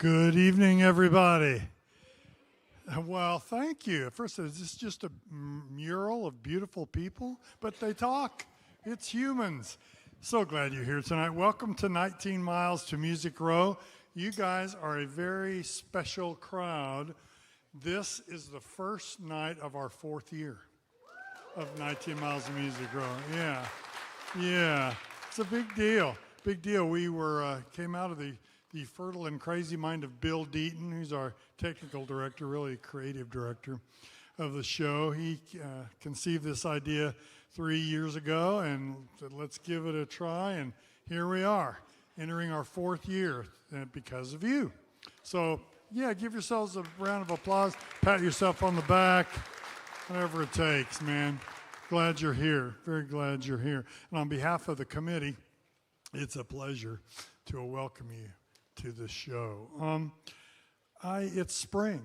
Good evening, everybody. Well, thank you. First, is this just a mural of beautiful people? But they talk. It's humans. So glad you're here tonight. Welcome to 19 Miles to Music Row. You guys are a very special crowd. This is the first night of our fourth year of 19 Miles to Music Row. Yeah. It's a big deal. Big deal. We came out of the fertile and crazy mind of Bill Deaton, who's our technical director, really creative director of the show. He conceived this idea 3 years ago and said, let's give it a try. And here we are, entering our fourth year because of you. So, yeah, give yourselves a round of applause. Pat yourself on the back, whatever it takes, man. Glad you're here. Very glad you're here. And on behalf of the committee, it's a pleasure to welcome you to the show. It's spring,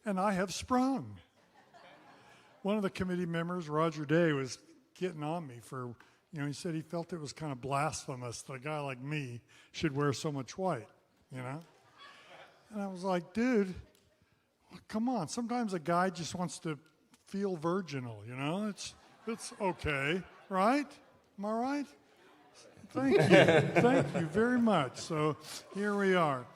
and I have sprung. One of the committee members, Roger Day, was getting on me for, he said he felt it was kind of blasphemous that a guy like me should wear so much white, And I was like, dude, come on. Sometimes a guy just wants to feel virginal, It's okay, right? Am I right? Thank you. Thank you very much. So here we are.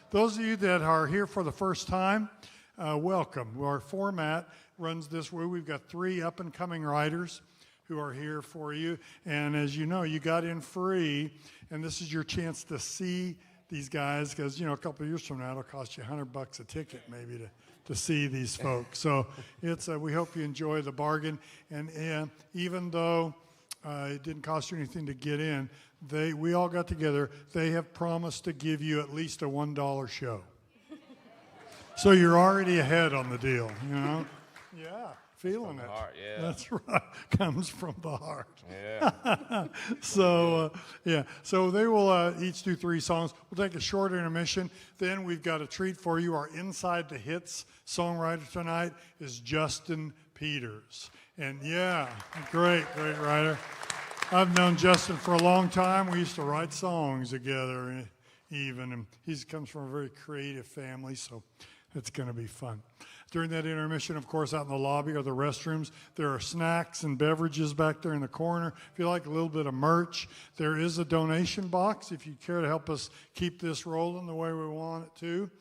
Those of you that are here for the first time, welcome. Our format runs this way. We've got 3 up-and-coming writers who are here for you. And as you know, you got in free, and this is your chance to see these guys because, a couple of years from now, it'll cost you $100 a ticket maybe to see these folks. So we hope you enjoy the bargain. And even though it didn't cost you anything to get in, we all got together. They have promised to give you at least a $1 show. So you're already ahead on the deal, Yeah, feeling it. Heart, yeah. That's right. Comes from the heart. Yeah. So they will each do 3 songs. We'll take a short intermission. Then we've got a treat for you. Our Inside the Hits songwriter tonight is Justin Peters. And yeah, great writer. I've known Justin for a long time. We used to write songs together even. And he comes from a very creative family, so it's going to be fun. During that intermission, of course, out in the lobby are the restrooms. There are snacks and beverages back there in the corner. If you like a little bit of merch, there is a donation box if you care to help us keep this rolling the way we want it to.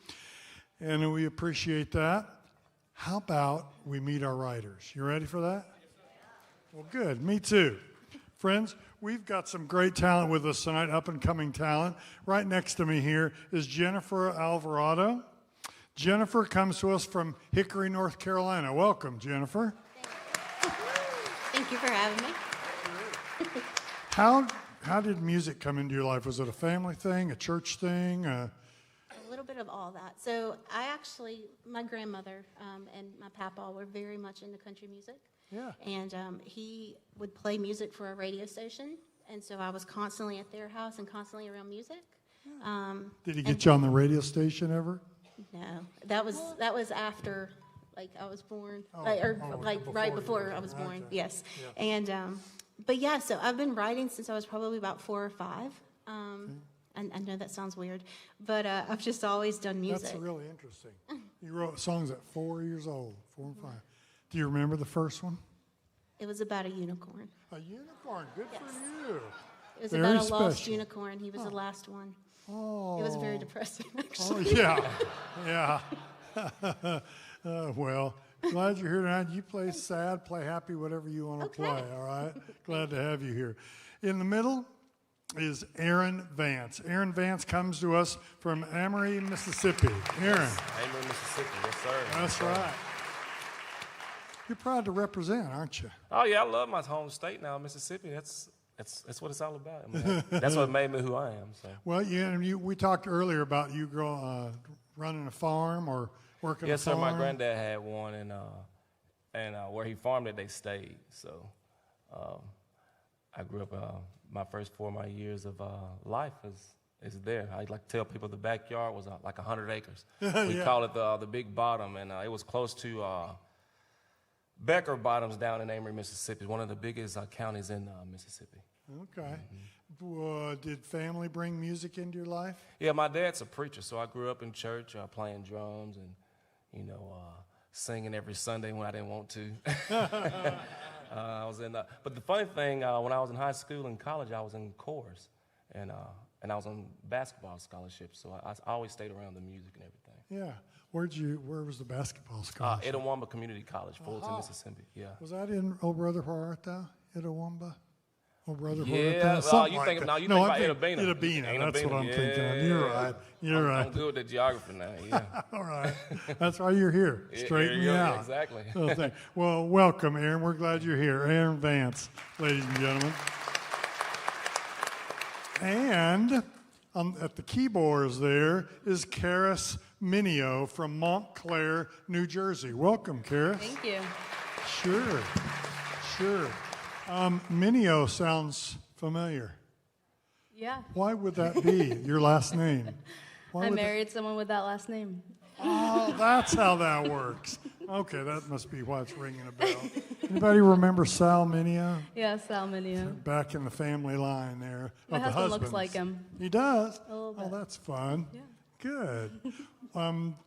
And we appreciate that. How about we meet our writers? You ready for that? Well, good. Me too. Friends, we've got some great talent with us tonight, up-and-coming talent. Right next to me here is Jennifer Alvarado. Jennifer comes to us from Hickory, North Carolina. Welcome, Jennifer. Thank you for having me. How did music come into your life? Was it a family thing, a church thing? A little bit of all that. So my grandmother and my papa were very much into country music. Yeah. And he would play music for a radio station. And so I was constantly at their house and constantly around music. Yeah. Did he get you on the radio station ever? No, that was after, I was born, right before I was born. Okay. Yes. Yeah. And but yeah, so I've been writing since I was probably about 4 or 5. I know that sounds weird, but I've just always done music. That's really interesting. You wrote songs at 4 years old, 4 and 5. Do you remember the first one? It was about a unicorn. A unicorn. Good Yes. for you. It was Very about a lost special. unicorn. He was the last one. Oh. It was very depressing, Oh, actually. yeah. Well, glad you're here tonight. You play sad, play happy, whatever you want to play, all right? Glad to have you here. In the middle is Aaron Vance. Aaron Vance comes to us from Amory, Mississippi. Aaron. Amory, Mississippi. Yes, sir. That's right. You're proud to represent, aren't you? Oh, yeah, I love my home state now, Mississippi. That's what it's all about. I mean, that's what made me who I am. So. Well, we talked earlier about you running a farm or working Yes, a sir. farm. My granddad had one, and where he farmed it, they stayed. So I grew up. My first 4 of my years of life is there. I like to tell people the backyard was like 100 acres. We call it the Big Bottom, and it was close to Becker Bottoms down in Amory, Mississippi, one of the biggest counties in Mississippi. Okay. Did family bring music into your life? Yeah, my dad's a preacher, so I grew up in church playing drums and, singing every Sunday when I didn't want to. I was in, but the funny thing, when I was in high school and college, I was in chorus, and I was on basketball scholarships, so I always stayed around the music and everything. Yeah. Where was the basketball scholarship? Itawamba Community College, Fulton, Mississippi. Yeah. Was that in Old Brother Huerta, Itawamba? Old Brother Yeah, Huerta? Something you like think that. now you No, think I about think Itabena. That's what I'm thinking of. You're right. I'm good with the geography now. Yeah. All right. That's why you're here. Straighten me out. Exactly. Well, welcome, Aaron. We're glad you're here. Aaron Vance, ladies and gentlemen. And at the keyboards there is Karis Minio from Montclair, New Jersey. Welcome, Karis. Thank you. Sure. Minio sounds familiar. Yeah. Why would that be, your last name? I married someone with that last name. Oh, that's how that works. Okay, that must be why it's ringing a bell. Anybody remember Sal Minio? Yeah, Sal Minio. Back in the family line there. My of the husband looks husbands. like him. He does? A little bit. Oh, that's fun. Yeah. Good.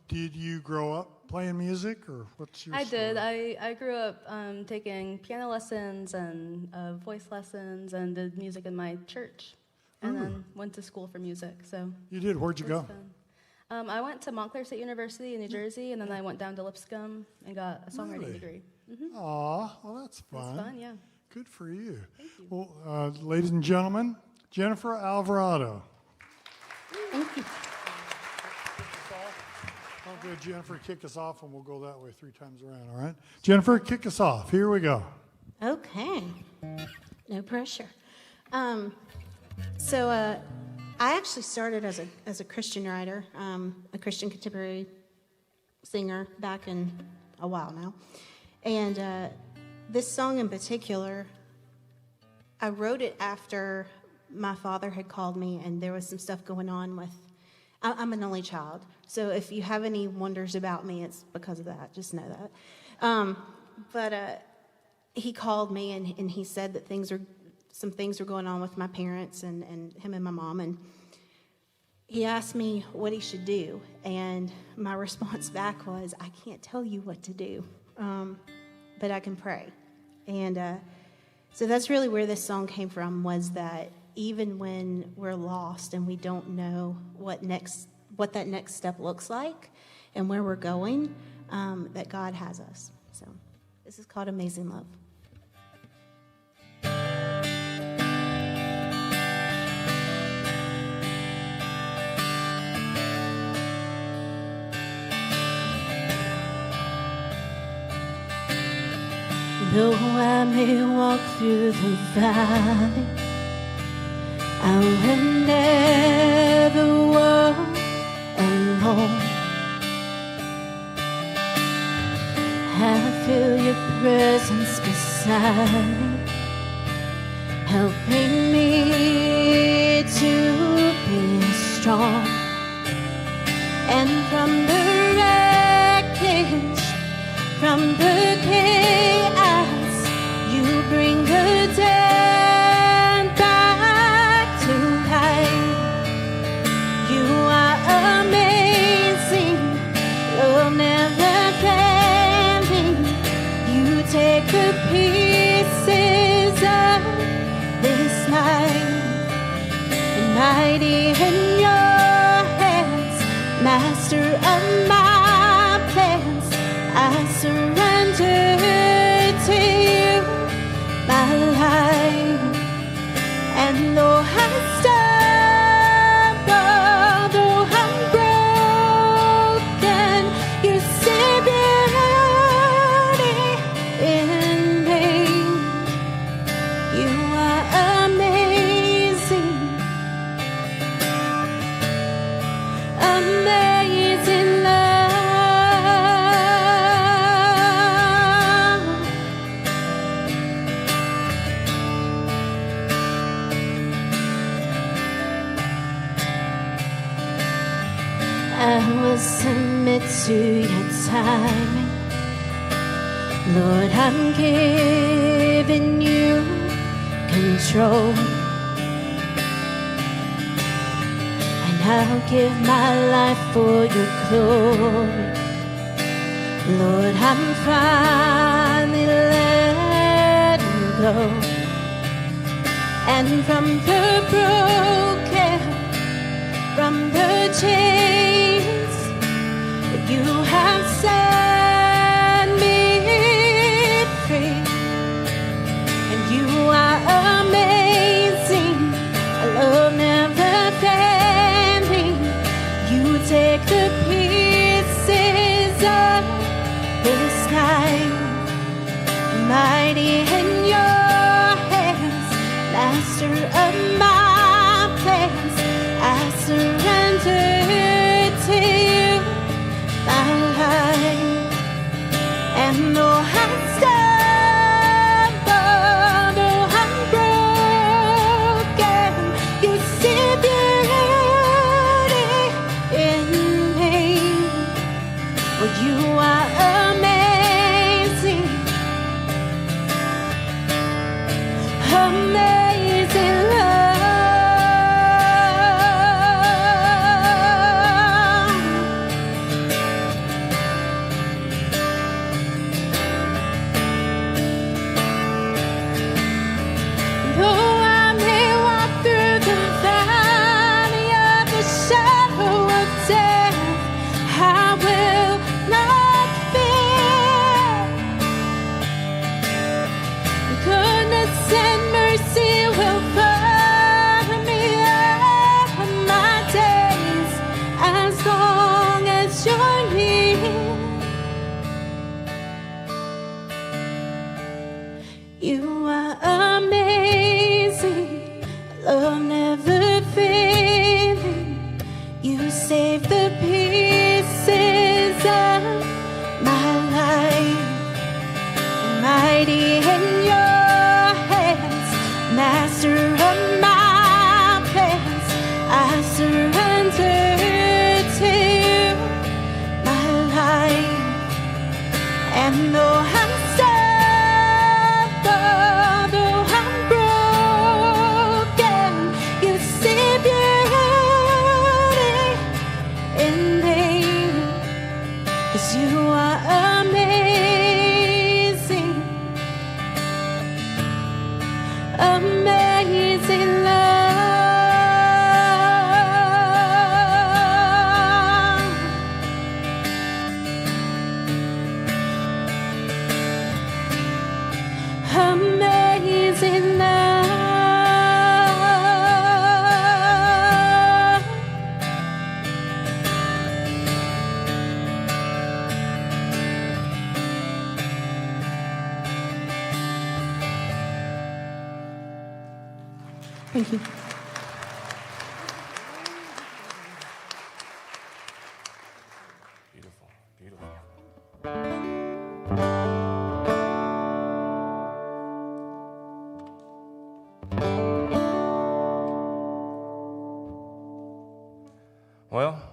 Did you grow up playing music, or what's your I story? did. I grew up taking piano lessons and voice lessons and did music in my church. And then went to school for music. So You did? Where'd you it was go? fun. I went to Montclair State University in New Jersey, and then I went down to Lipscomb and got a songwriting Really? degree. Aw, well, that's It fun. was fun, yeah. Good for you. Thank you. Well, ladies and gentlemen, Jennifer Alvarado. Thank you. Oh, good. Jennifer, kick us off, and we'll go that way 3 times around, all right? Jennifer, kick us off. Here we go. Okay. No pressure. So I actually started as a Christian writer, a Christian contemporary singer back in a while now. And this song in particular, I wrote it after my father had called me, and there was some stuff going on with, I'm an only child. So if you have any wonders about me, it's because of that. Just know that. But he called me, and he said that some things were going on with my parents and him and my mom. And he asked me what he should do. And my response back was, I can't tell you what to do, but I can pray. And so that's really where this song came from, was that even when we're lost and we don't know what that next step looks like and where we're going, that God has us. So this is called Amazing Love. Though I may walk through the valley, I will never walk alone. I feel your presence beside me, helping me to be strong. And from the wreckage, from the chaos, you bring the dead back to life. You are amazing, love never failing. You take the pieces of this life, and mighty in your hands, master of my plans, I surrender to you my life. And though I stumble, though I'm broken, you see beauty in me. You are amazing, amazing love. I will submit to your timing. Lord, I'm giving you control. control. And I'll give my life for your glory. Lord, I'm finally letting go. And from the broken, from the chains, you have set me free. And you are amazing, a love never failing. You take the pieces of this night, mighty in your hands, master of my plans. I surrender to you my life. And though I stumble, though I'm broken, you see beauty in me. Well, you are amazing, amazing love. Though I may walk through the valley of the shadow of death, I will not fear. Goodness and mercy will follow me all my days, as long as you're near. You are amazing, love never failing. You save the pieces of my life, mighty in your hands, master of my plans. I surrender to you my life. And though I'm stumble, though I'm broken, you see beauty in me. 'Cause you are amazing, amazing love. Amazing love. Thank you. Beautiful, beautiful. Well,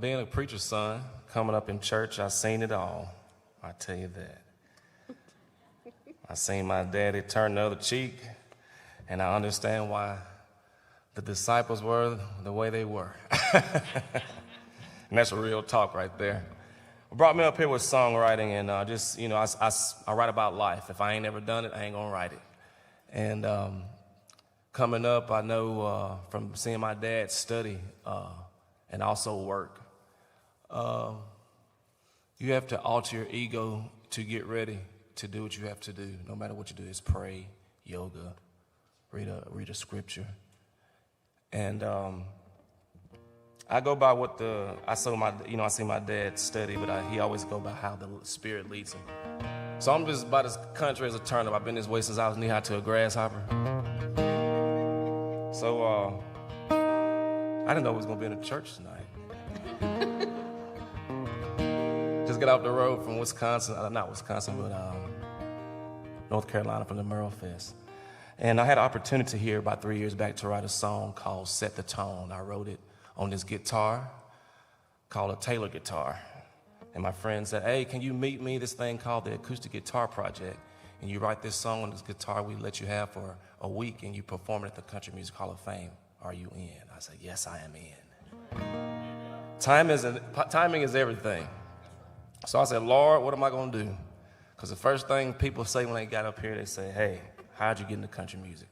being a preacher's son, coming up in church, I seen it all. I tell you that. I seen my daddy turn the other cheek, and I understand why the disciples were the way they were. And that's a real talk right there. What brought me up here was songwriting, and just, you know, I write about life. If I ain't ever done it, I ain't gonna write it. And coming up, I know from seeing my dad study and also work, you have to alter your ego to get ready to do what you have to do. No matter what you do, is pray, yoga, read a scripture. And I go by what I see my dad study, but he always go by how the Spirit leads him. So I'm just about as country as a turnip. I've been this way since I was knee high to a grasshopper. So I didn't know we was gonna be in a church tonight. Just got off the road from Wisconsin, not Wisconsin, but North Carolina from the Merle Fest. And I had an opportunity here about 3 years back to write a song called Set the Tone. I wrote it on this guitar called a Taylor guitar. And my friend said, hey, can you meet me this thing called the Acoustic Guitar Project? and you write this song on this guitar we let you have for a week, and you perform it at the Country Music Hall of Fame. Are you in? I said, yes, I am in. Timing is everything. So I said, Lord, what am I going to do? Because the first thing people say when they got up here, they say, hey, how'd you get into country music?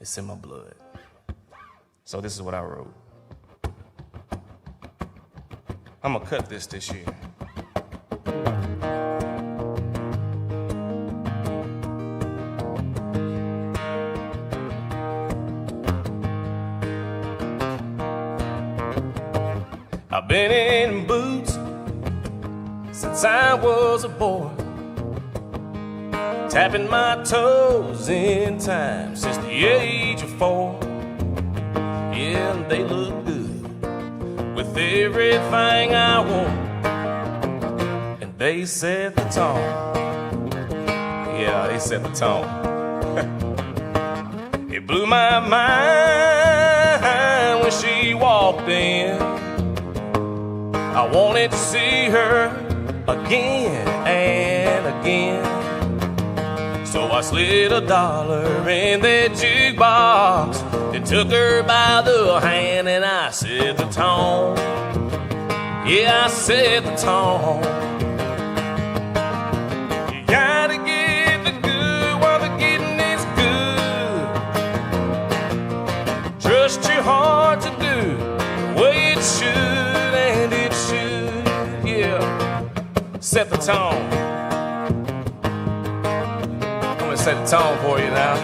It's in my blood. So this is what I wrote. I'm going to cut this year. I've been in boots since I was a boy, tapping my toes in time since the age of 4. Yeah, and they look good with everything I want, and they set the tone. Yeah, they set the tone. It blew my mind when she walked in. I wanted to see her again and again. So I slid $1 in that jukebox and took her by the hand, and I set the tone. Yeah, I set the tone. You gotta get the good while the getting is good. Trust your heart to do the way it should, and it should, yeah. Set the tone. I'm gonna set the tone for you now.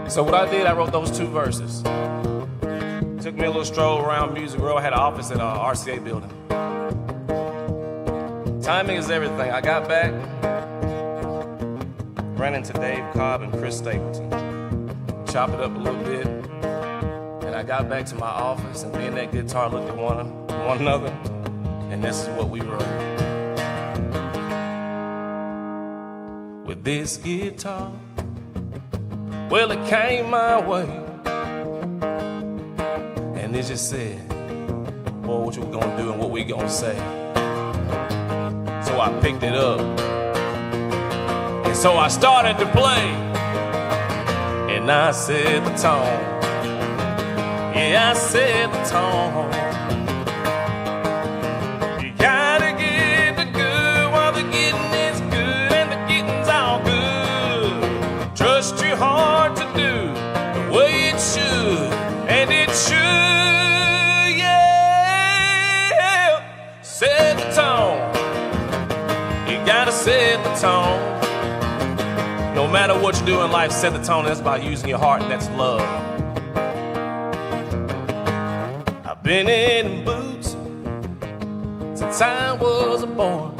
So what I did, I wrote those 2 verses. Took me a little stroll around Music Row. I had an office at RCA building. Timing is everything. I got back, ran into Dave Cobb and Chris Stapleton, chopped it up a little bit, and I got back to my office, and me and that guitar looked at one another, and this is what we wrote. With this guitar, well, it came my way, and it just said, boy, what you gonna do and what we gonna say. So I picked it up, and so I started to play, and I set the tone. Yeah, I set the tone. You gotta get the good while the getting is good, and the getting's all good. Trust your heart to do the way it should, and it should, yeah. Set the tone. You gotta set the tone. No matter what you do in life, set the tone. That's about using your heart, and that's love. I've been in boots since I was a boy,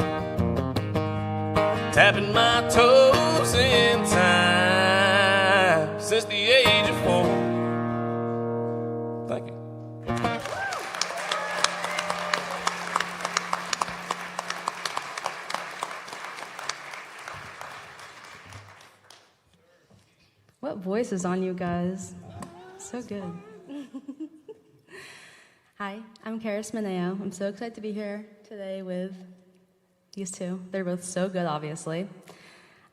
tapping my toes in time since the age of 4. Thank you. What voice is on you guys? So good. Hi, I'm Karis Mineo. I'm so excited to be here today with these two. They're both so good, obviously.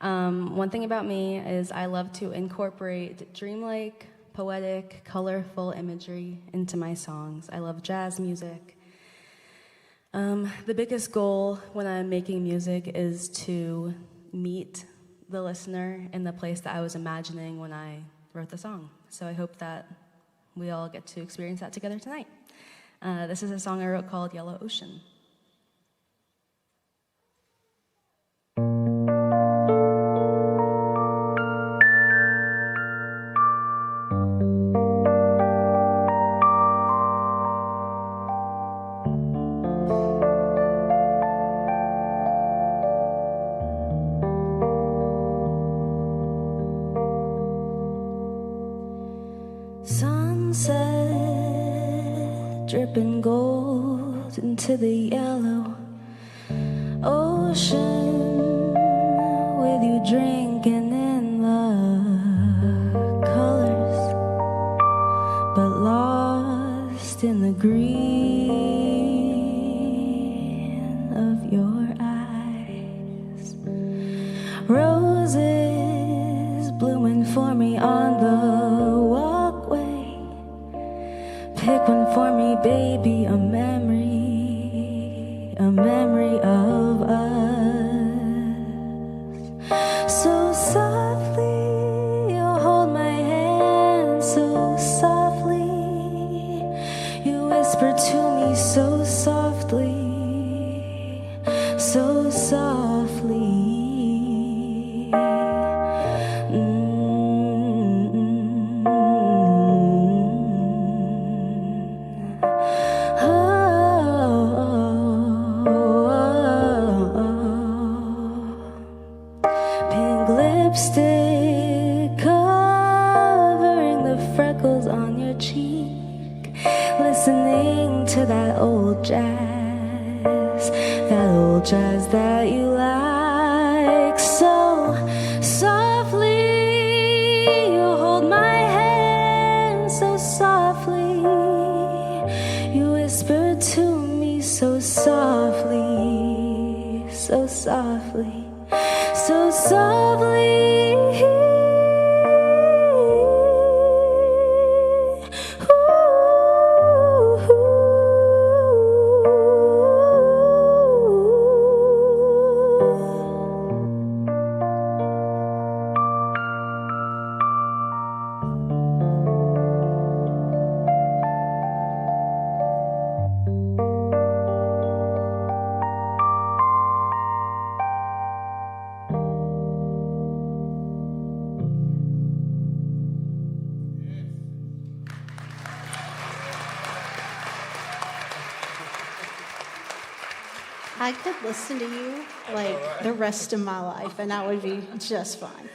One thing about me is I love to incorporate dreamlike, poetic, colorful imagery into my songs. I love jazz music. The biggest goal when I'm making music is to meet the listener in the place that I was imagining when I wrote the song. So I hope that we all get to experience that together tonight. This is a song I wrote called Yellow Ocean. Sunset dripping gold into the yellow ocean. drinking in the colors, but lost in the green of your eyes. Roses blooming for me on the walkway. Pick one for me, baby, a memory of us. So softly, you hold my hand, so softly, you whisper to me so softly, so softly. Pink lipstick covering the freckles on your cheek, listening to that old jazz that you like. So softly, you hold my hand, so softly, you whisper to me so softly, so softly, so softly. I could listen to you like the rest of my life, and I would be just fine.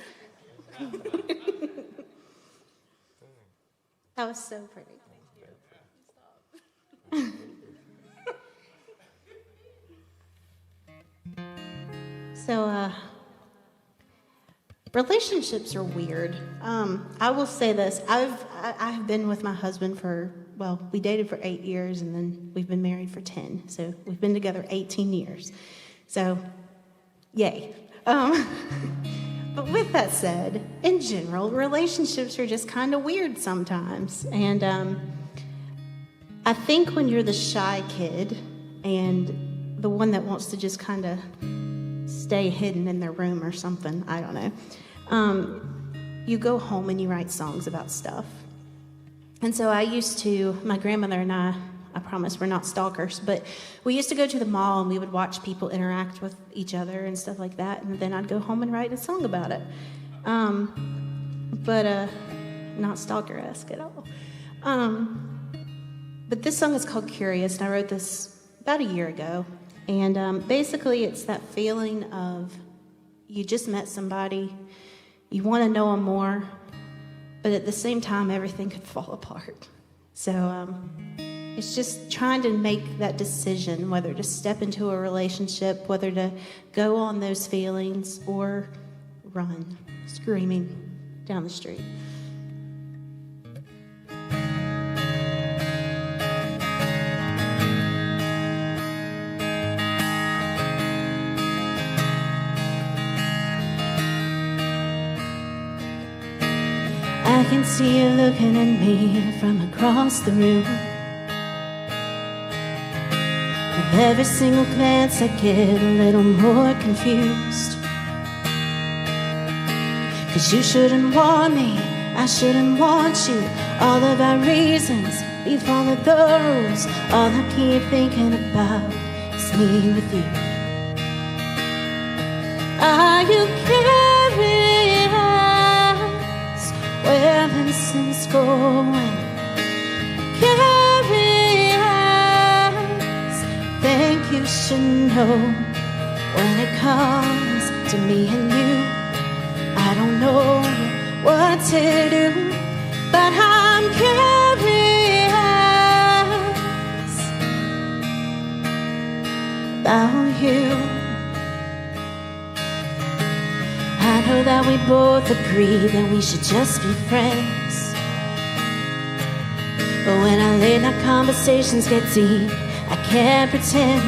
That was so pretty. So, relationships are weird. I will say this: I've been with my husband for, well, we dated for 8 years, and then we've been married for 10. So we've been together 18 years. So, yay. But with that said, in general, relationships are just kind of weird sometimes. And I think when you're the shy kid and the one that wants to just kind of stay hidden in their room or something, I don't know, you go home and you write songs about stuff. And so I used to, my grandmother and I promise we're not stalkers, but we used to go to the mall and we would watch people interact with each other and stuff like that, and then I'd go home and write a song about it. But not stalker-esque at all. But this song is called Curious, and I wrote this about a year ago. And basically it's that feeling of you just met somebody, you want to know them more, but at the same time, everything could fall apart. So it's just trying to make that decision, whether to step into a relationship, whether to go on those feelings, or run, screaming down the street. I can see you looking at me from across the room. With every single glance I get a little more confused. 'Cause you shouldn't want me, I shouldn't want you. All of our reasons, we follow those. All I keep thinking about is me with you. Are you curious where innocence going? Curious, think you should know. When it comes to me and you, I don't know what to do, but I'm curious about you. I know that we both agree that we should just be friends. But when our late night conversations get deep, I can't pretend.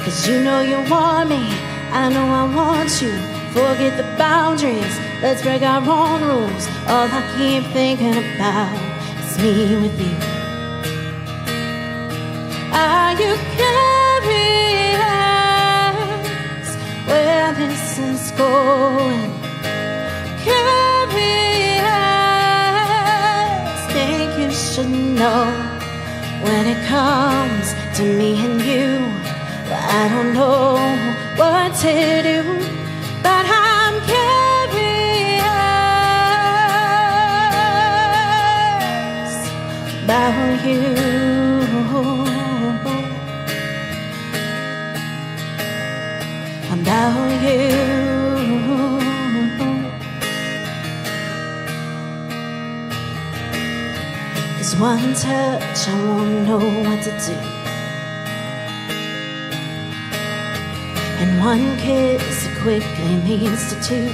'Cause you know you want me, I know I want you. Forget the boundaries, let's break our own rules. All I keep thinking about is me with you. Are you curious where this is going? Curious, think you should know when it comes to me and you. But I don't know what to do, but I'm curious about you. About you. 'Cause one touch, I won't know what to do. And one kiss, it quickly leads to two.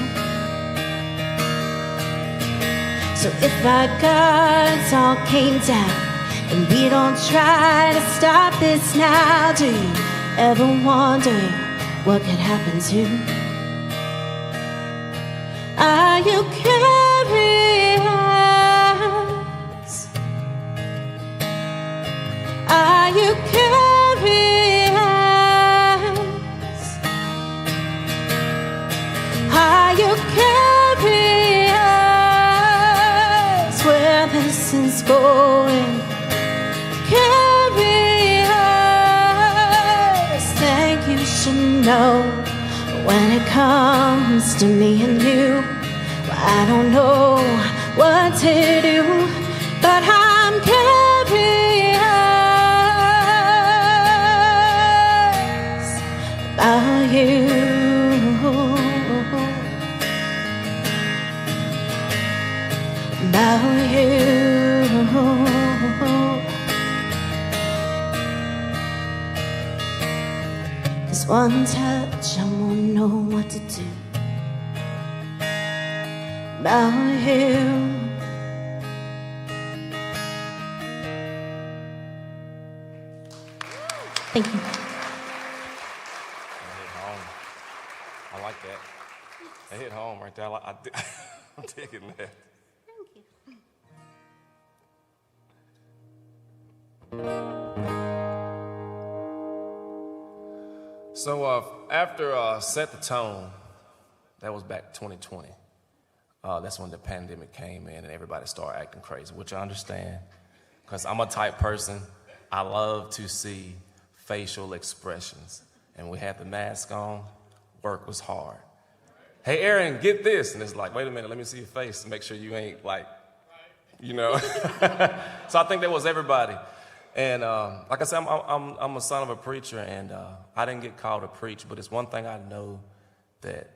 So if our guards all came down and we don't try to stop this now, do you ever wonder what could happen to? Are you curious? Are you curious? Are you curious where this is going? Curious, think you should know when it comes to me and you. Well, I don't know what to do, but I'm curious about you. About you. 'Cause one touch, I won't know what to do. About you. Thank you. Hit home. I like that. That hit home right there. I'm digging that. So after Set the Tone, that was back 2020. That's when the pandemic came in and everybody started acting crazy, which I understand, because I'm a type person. I love to see facial expressions. And we had the mask on, work was hard. Hey, Aaron, get this. And it's like, wait a minute, let me see your face to make sure you ain't like, you know. So I think that was everybody. And like I said, I'm a son of a preacher, and I didn't get called to preach, but it's one thing I know that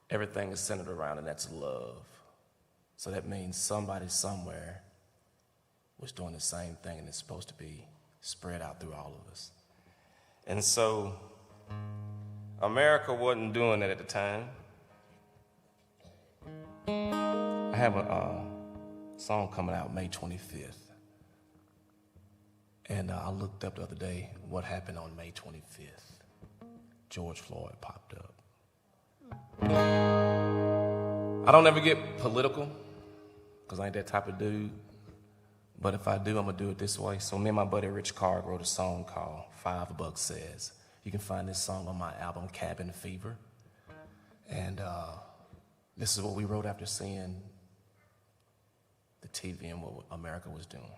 everything is centered around, and that's love. So that means somebody somewhere was doing the same thing, and it's supposed to be spread out through all of us. And so America wasn't doing that at the time. I have a song coming out May 25th. And I looked up the other day what happened on May 25th. George Floyd popped up. I don't ever get political, because I ain't that type of dude. But if I do, I'm going to do it this way. So me and my buddy Rich Carr wrote a song called Five Bucks Says. You can find this song on my album, Cabin Fever. And this is what we wrote after seeing the TV and what America was doing.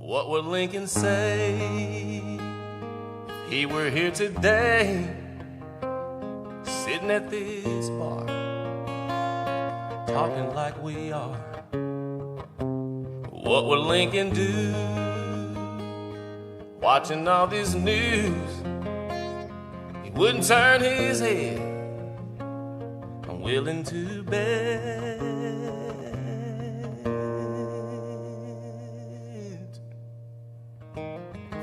What would Lincoln say if he were here today, sitting sitting at this bar, talking like we are. What would Lincoln do? Watching all this news, he wouldn't turn his head. I'm willing to bet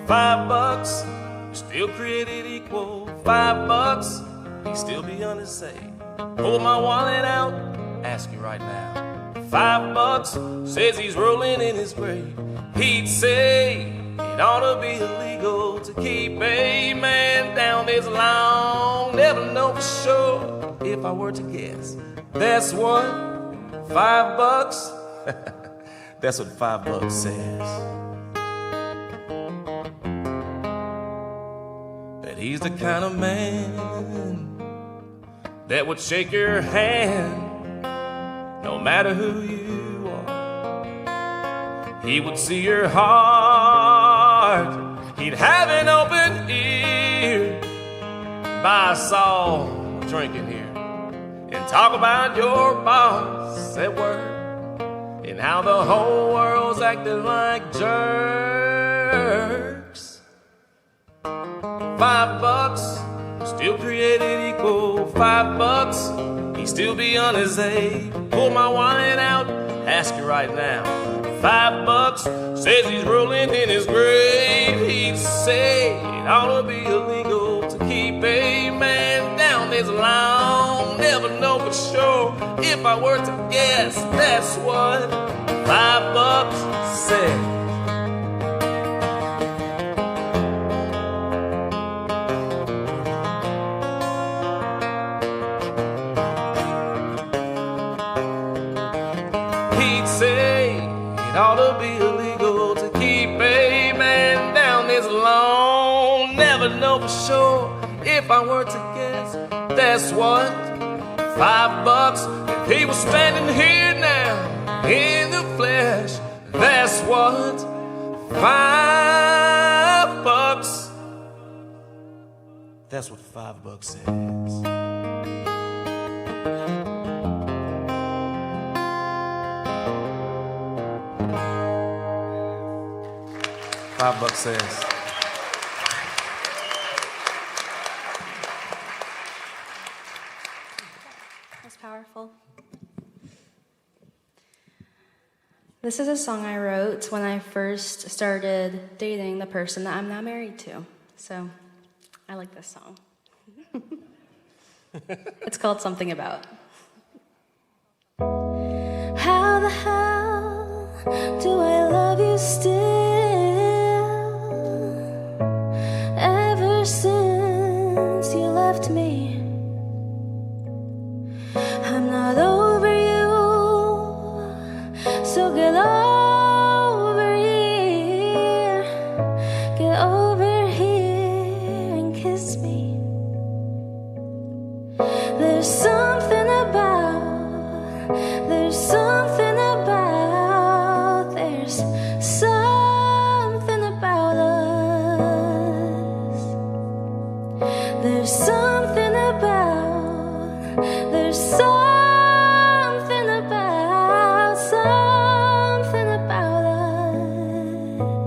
$5, still created equal. $5, he'd still be unsaved. Pull my wallet out, ask you right now. $5 says he's rolling in his grave. He'd say it ought to be illegal to keep a man down this long. Never know for sure if I were to guess. That's what $5. That's what $5 says. That he's the kind of man that would shake your hand no matter who you are. He would see your heart. He'd have an open ear. Buy a song, drinking here, and talk about your boss at work and how the whole world's acting like jerks. $5, still created equal. $5, he'd still be on his A. Pull my wallet out, ask you right now. $5 says he's rolling in his grave. He'd say it ought to be illegal to keep a man down this long. Never know for sure if I were to guess. That's what $5 said. Ought to be illegal to keep a man down this long. Never know for sure if I were to guess. That's what $5. If he was standing here now in the flesh, that's what $5. That's what $5 says. $5 says. That's powerful. This is a song I wrote when I first started dating the person that I'm now married to. So I like this song. It's called Something About. How the hell do I love you still? Ever since you left me, I'm not over you, so get over here, get over here and kiss me. There's something about, there's something about, there's something about us. There's something about, there's something about, something about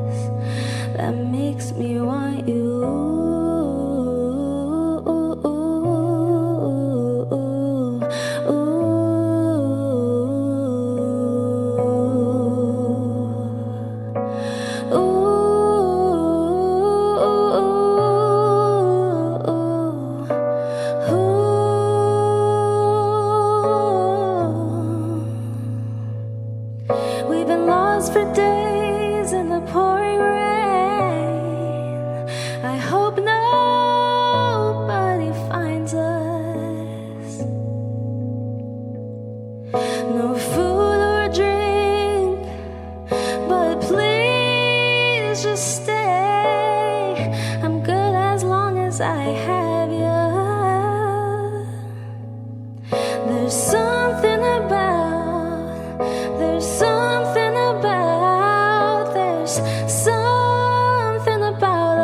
us that makes me want you. We've been lost for days in the pouring rain. I hope nobody finds us. No food or drink, but please just stay. I'm good as long as I have you. There's something about, there's something about, there's something about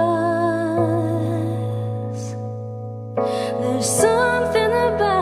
us. There's something about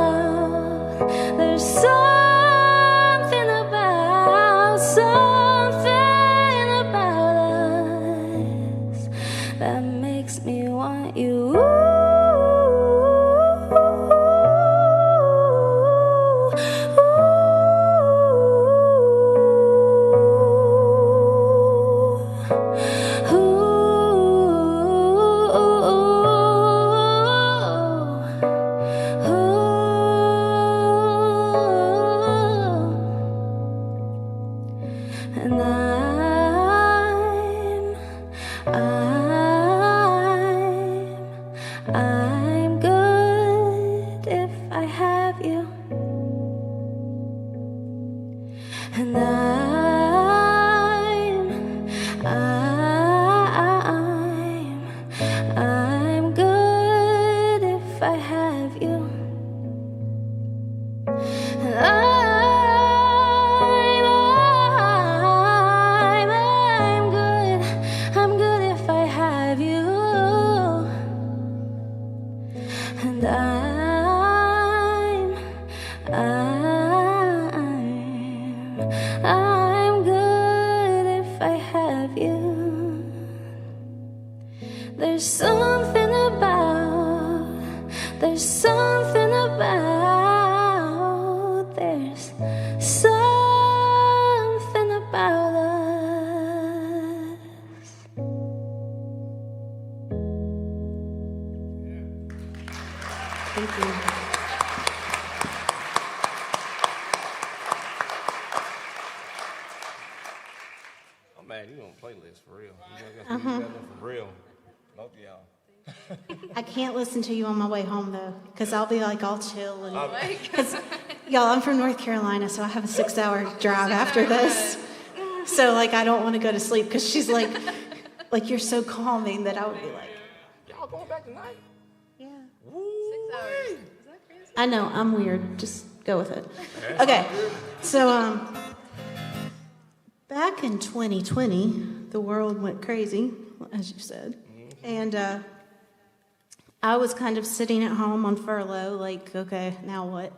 And I'm good if I have you. And I'm good if I have you. And I'm good if I have you. There's something about, there's something about, there's something about us. Thank you. I'm mad you on playlist for real. You got them for real. Both of y'all. I can't listen to you on my way home though, because I'll be like all chill and because y'all, I'm from North Carolina, so I have a 6-hour drive after this. So like I don't want to go to sleep because she's like you're so calming that I would be like, Y'all going back tonight? yeah. 6 hours. Is that crazy? I know I'm weird. Just go with it. Okay, so back in 2020, the world went crazy, as you said, and I was kind of sitting at home on furlough, like, okay, now what?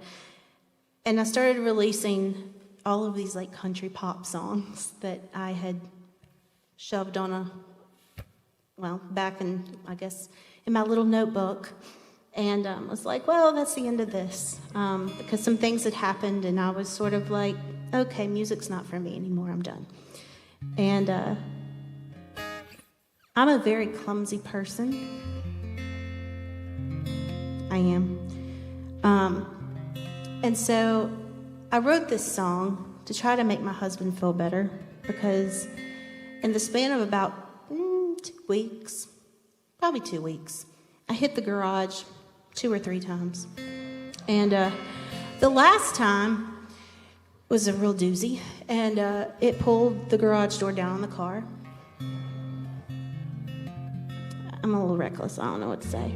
And I started releasing all of these like country pop songs that I had shoved on back in, I guess, in my little notebook. And was like, well, that's the end of this. Because some things had happened and I was sort of like, okay, music's not for me anymore, I'm done. And I'm a very clumsy person. I am. And so I wrote this song to try to make my husband feel better because in the span of about 2 weeks, probably 2 weeks, I hit the garage 2 or 3 times. And the last time was a real doozy, and it pulled the garage door down on the car. I'm a little reckless. I don't know what to say.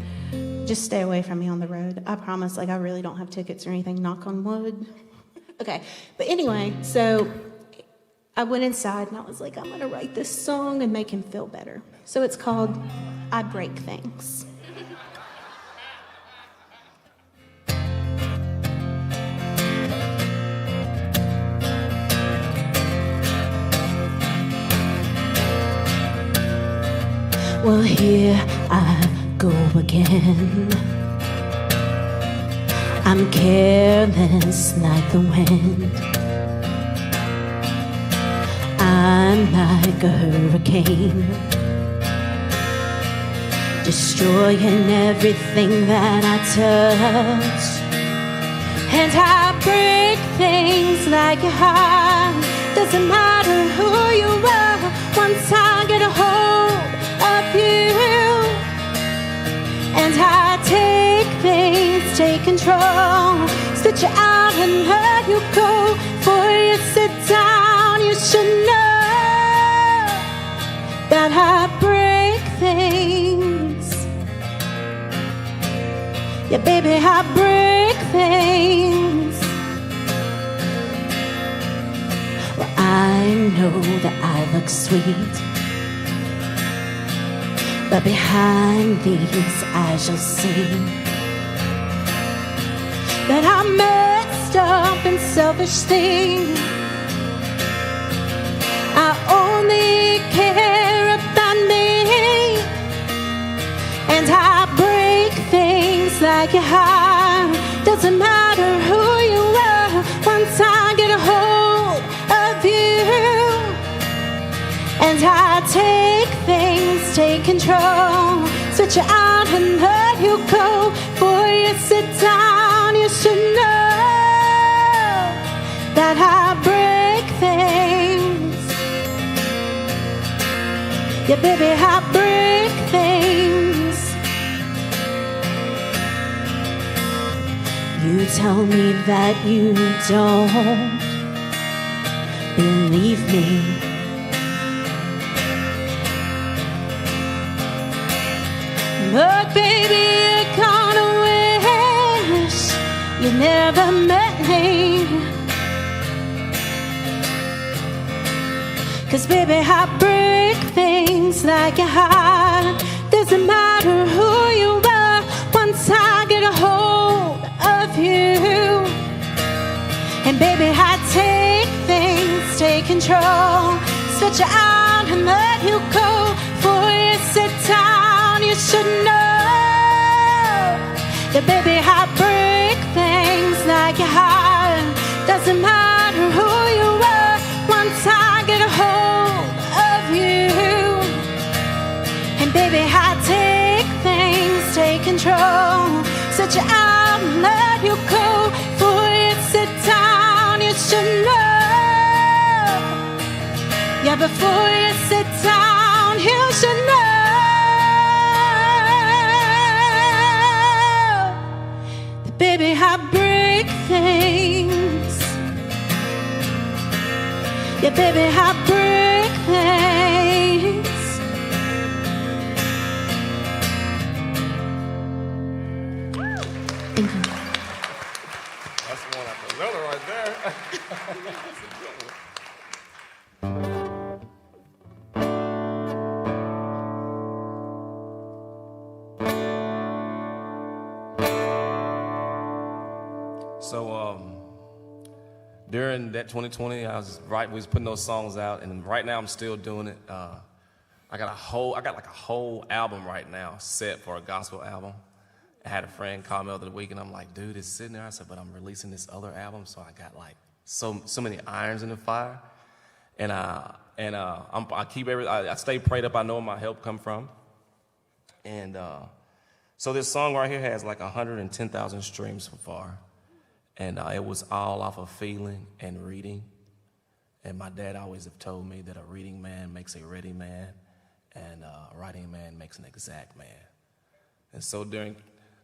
Just stay away from me on the road. I promise, like, I really don't have tickets or anything, knock on wood. Okay, but anyway, so I went inside and I was like, I'm gonna write this song and make him feel better. So it's called I Break Things. Well, here I go again. I'm careless like the wind. I'm like a hurricane, destroying everything that I touch. And I break things like your heart. Doesn't matter who you are, once I get a hold of you. And I take things, take control, stitch you out and let you go. Before you sit down, you should know that I break things. Yeah, baby, I break things. Well, I know that I look sweet, but behind these eyes you'll see that I'm messed up and selfish thing. I only care about me, and I break things like your heart. Doesn't matter who you are, once I get a hold of you. And I take things, take control, switch you out and let you go. Before you sit down, you should know that I break things. Yeah, baby, I break things. You tell me that you don't believe me. But baby, you're gonna wish you never met me. 'Cause baby, I break things like your heart. Doesn't matter who you are, once I get a hold of you. And baby, I take things, take control, stretch you out and let you go. Before you sit down, you should know that baby, I break things like your heart. Doesn't matter who you are, once I get a hold of you. And baby, I take things, take control, set you out and let you go. Before you sit down, you should know. Yeah, before you sit down, you should know that baby, I break things. Yeah, baby, I break things. Thank you. That's one after another right there. That's a good one. So during that 2020, we was putting those songs out, and right now I'm still doing it. I got like a whole album right now set for a gospel album. I had a friend call me the other week, and I'm like, dude, it's sitting there. I said, but I'm releasing this other album, so I got like so many irons in the fire, and I stay prayed up. I know where my help come from, and so this song right here has like 110,000 streams so far, and it was all off of feeling and reading. And my dad always have told me that a reading man makes a ready man, and a writing man makes an exact man. And so during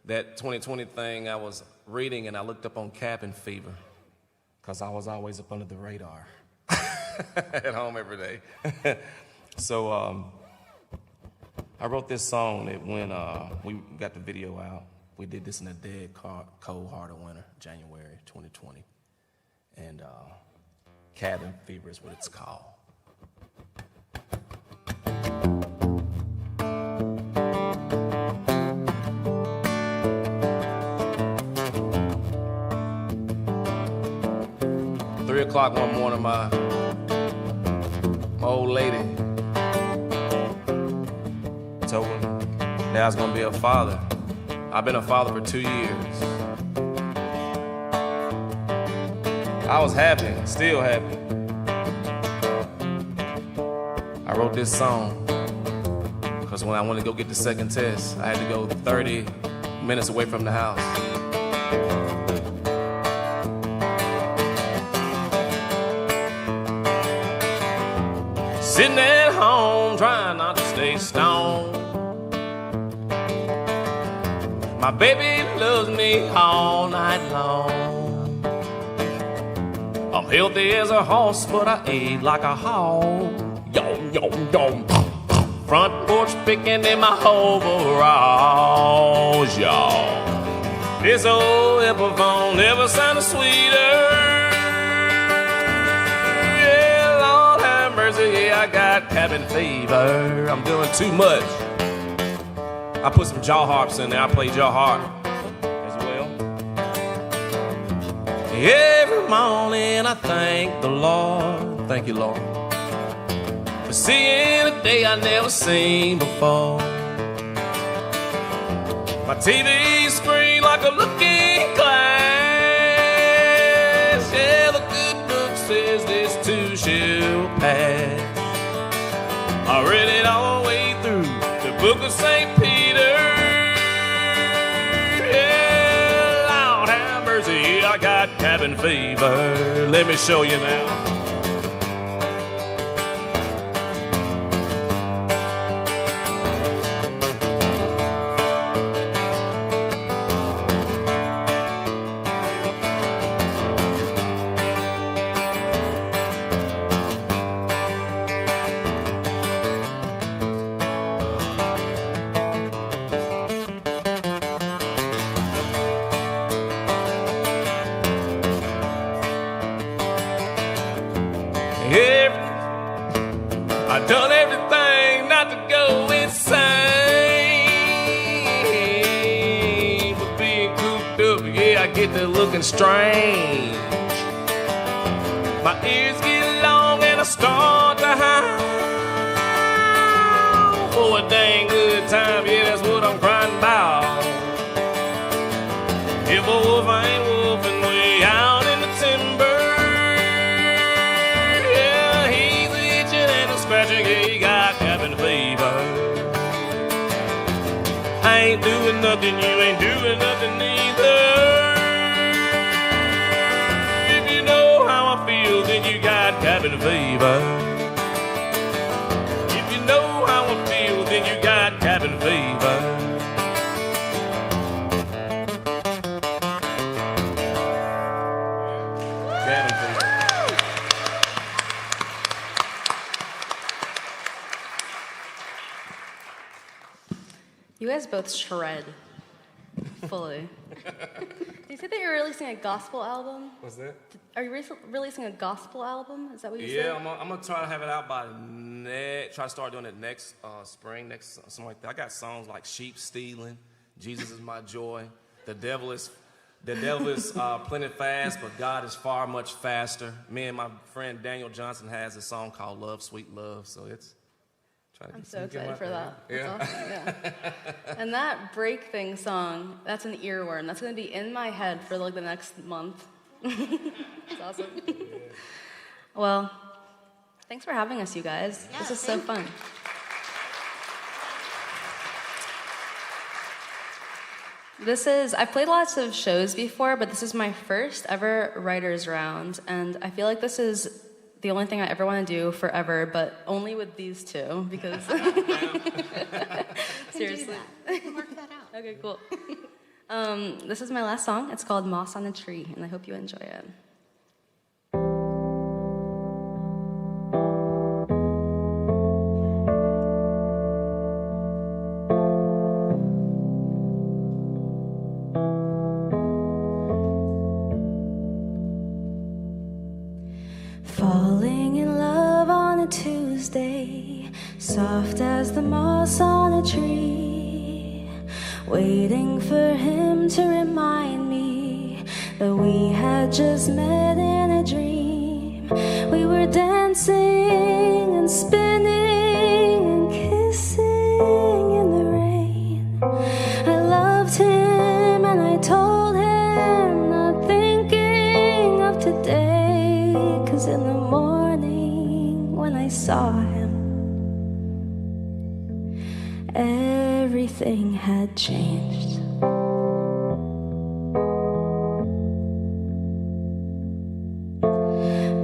that 2020 thing, I was reading and I looked up on cabin fever because I was always up under the radar at home every day. So I wrote this song that when we got the video out, we did this in a dead, cold, hard of winter, January 2020. And cabin fever is what it's called. 3 o'clock one morning, my old lady told me that I was gonna be a father. I've been a father for 2 years. I was happy, still happy. I wrote this song because when I wanted to go get the second test, I had to go 30 minutes away from the house. Sitting at home, trying not to stay stoned. My baby loves me all night long. I'm healthy as a horse, but I ate like a hog. Yom, yom, yom. Front porch picking in my overalls, y'all. This old Epiphone never sounded sweeter. Yeah, I got cabin fever. I'm doing too much. I put some jaw harps in there. I play jaw harp as well. Every morning I thank the Lord. Thank you, Lord, for seeing a day I never seen before. My TV screen like a looking glass. Yeah, the good book says this too shall pass. I read it all the way through the book of St. Peter. Yeah, Lord have mercy, I got cabin fever. Let me show you now. Done everything not to go insane. But being cooped up, yeah, I get to looking strange. My ears get long and I start to howl. For a dang good time, yeah, that's what I'm crying about. If a wolf ain't wolfing way out in the timber, yeah, he's itching and a scratching, yeah, he got cabin fever. I ain't doing nothing, you ain't doing nothing either. If you know how I feel, then you got cabin fever. If you know how I feel, then you got cabin fever. Cabin fever. You guys both shred fully. You said that you're releasing a gospel album. What's that? Are you releasing a gospel album? Is that what you said? Yeah, I'm gonna try to have it out by try to start doing it next spring, next something like that. I got songs like "Sheep Stealing," "Jesus Is My Joy," "The Devil Is Plenty Fast, but God is Far Much Faster." Me and my friend Daniel Johnson has a song called "Love, Sweet Love," so it's. I'm so excited for that. Yeah. That's awesome. Yeah. And that break thing song, that's an earworm. That's going to be in my head for like the next month. It's awesome. Well, thanks for having us, you guys. Yeah, this is so fun. I've played lots of shows before, but this is my first ever writer's round, and I feel like this is the only thing I ever want to do forever, but only with these two, because seriously. We can work that out. Okay, cool. This is my last song. It's called Moss on a Tree, and I hope you enjoy it. Falling in love on a Tuesday, soft as the moss on a tree, waiting for him to remind me that we had just met in a dream. We were dancing and spinning and kissing in the rain. I loved him and I told him, not thinking of today, 'cause in the morning when I saw him, everything had changed.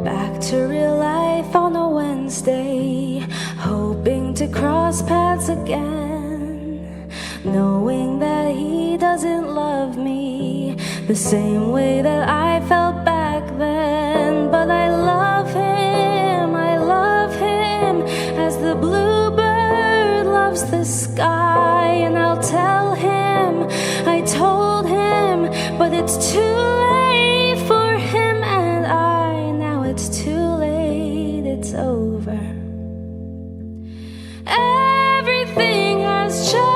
Back to real life on a Wednesday, hoping to cross paths again, knowing that he doesn't love me the same way that I felt back then. But I love him as the bluebird loves the sky. And I'll tell him, I told him, but it's too late for him and I. Now it's too late, it's over. Everything has changed.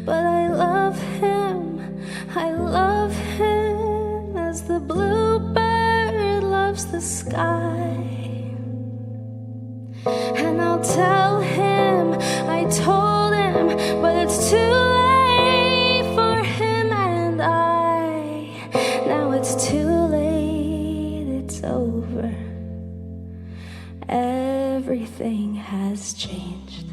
But I love him as the bluebird loves the sky. And I'll tell him, I told him, but it's too late for him and I. Now it's too late, it's over. Everything has changed.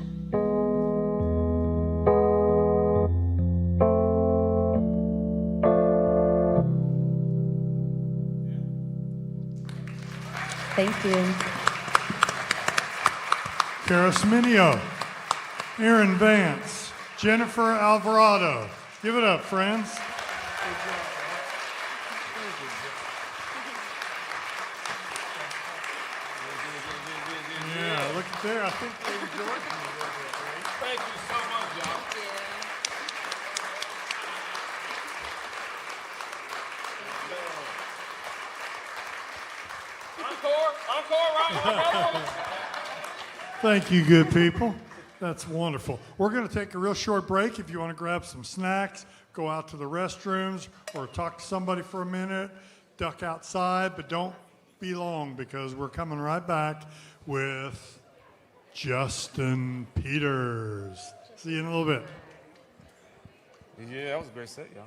Thank you. Karis Mineo. Aaron Vance, Jennifer Alvarado. Give it up, friends. Yeah, look at there. I think they enjoyed it. Thank you so much, y'all. Encore, right? Thank you, good people. That's wonderful. We're going to take a real short break. If you want to grab some snacks, go out to the restrooms, or talk to somebody for a minute, duck outside, but don't be long because we're coming right back with Justin Peters. See you in a little bit. Yeah, that was a great set, y'all.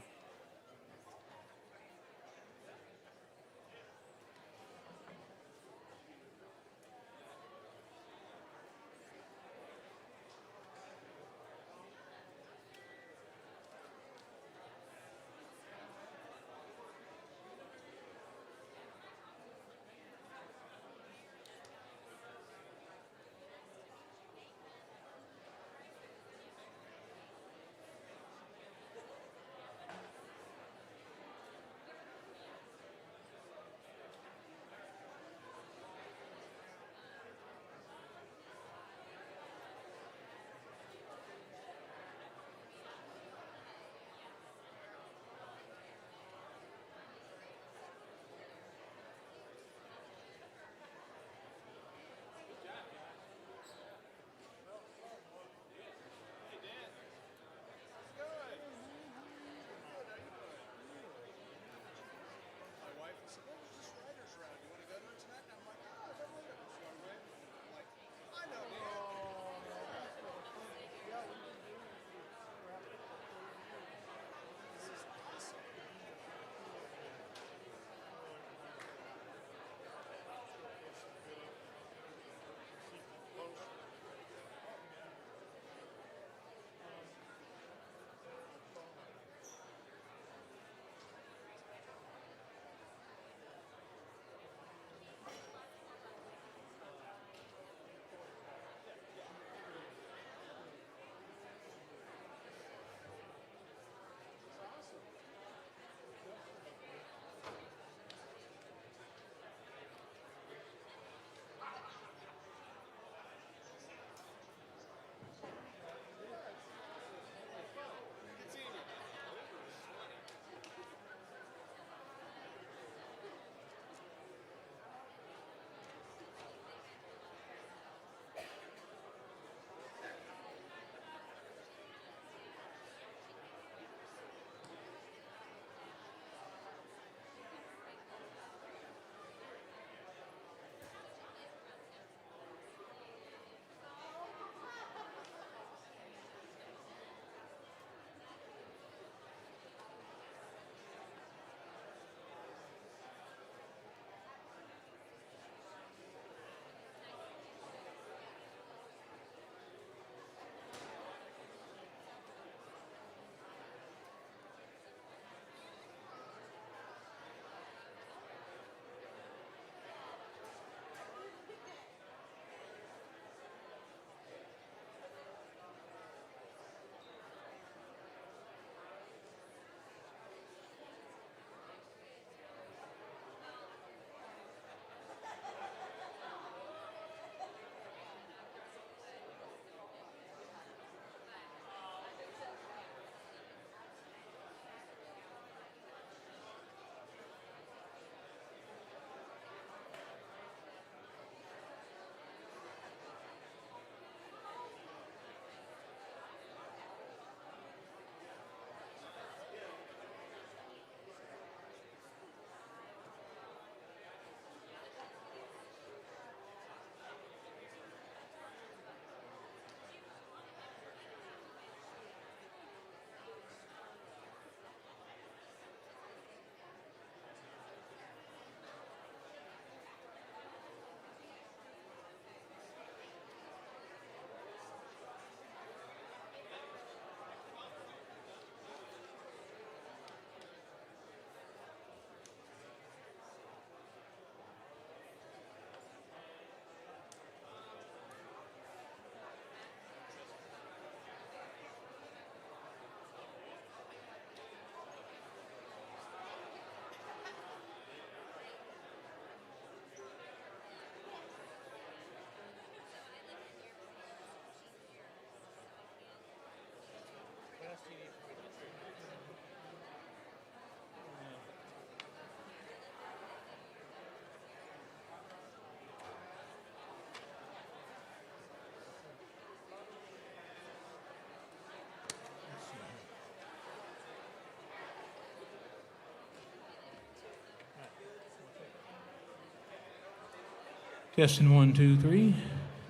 Testing 1, 2, 3.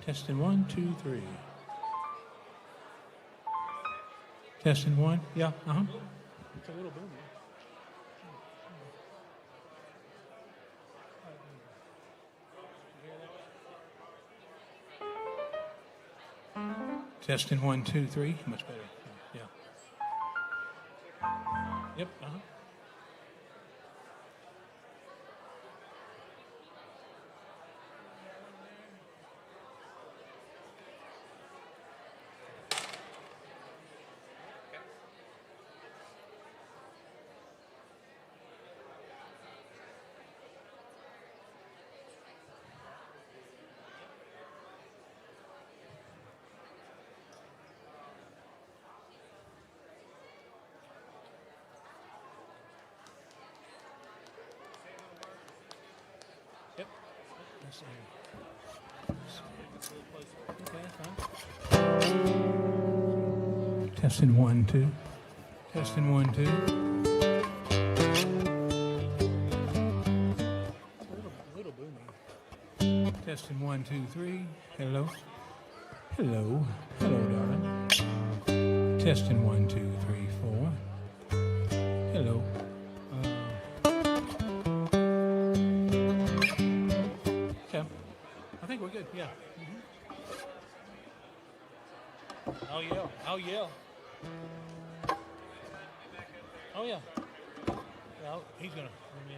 Testing 1, 2, 3. Testing 1. Yeah, It's a little boomy. Testing 1, 2, 3. Much better. Yeah. Yep. Yep. Let's see. Okay, that's fine. Testing 1, 2. Testing 1, 2. Little boomy. Testing 1, 2, 3. Hello. Hello. Hello, darling. Testing 1, 2, 3, 4. Hello. Okay. I think we're good. Yeah. Oh yeah. Oh yeah. Oh yeah. Well, he's gonna. Yeah.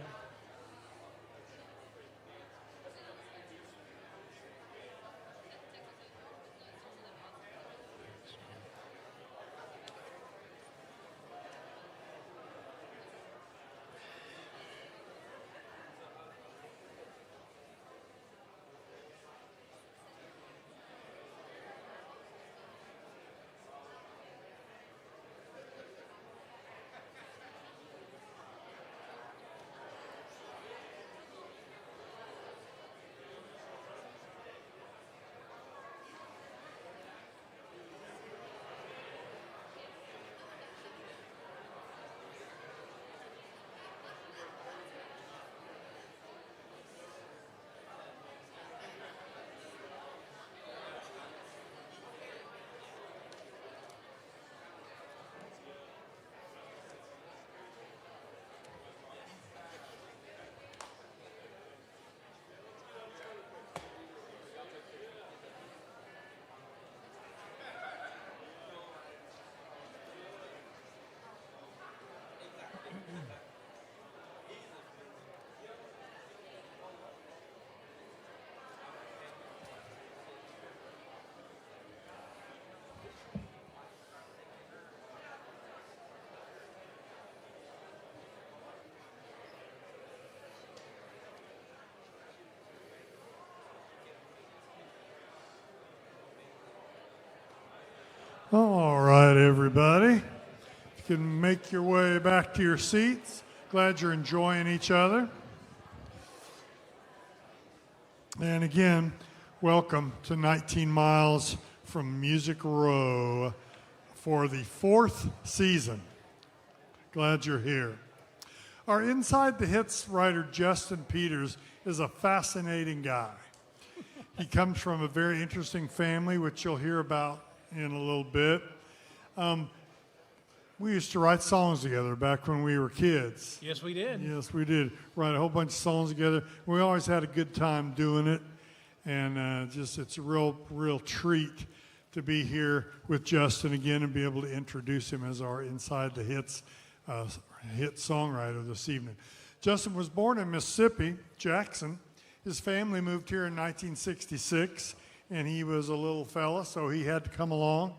All right, everybody. You can make your way back to your seats. Glad you're enjoying each other. And again, welcome to 19 Miles from Music Row for the 4th season. Glad you're here. Our Inside the Hits writer, Justin Peters, is a fascinating guy. He comes from a very interesting family, which you'll hear about in a little bit. We used to write songs together back when we were kids. Yes, we did. Yes, we did. Write a whole bunch of songs together. We always had a good time doing it. And it's a real treat to be here with Justin again and be able to introduce him as our Inside the Hits hit songwriter this evening. Justin was born in Mississippi, Jackson. His family moved here in 1966, and he was a little fella, so he had to come along.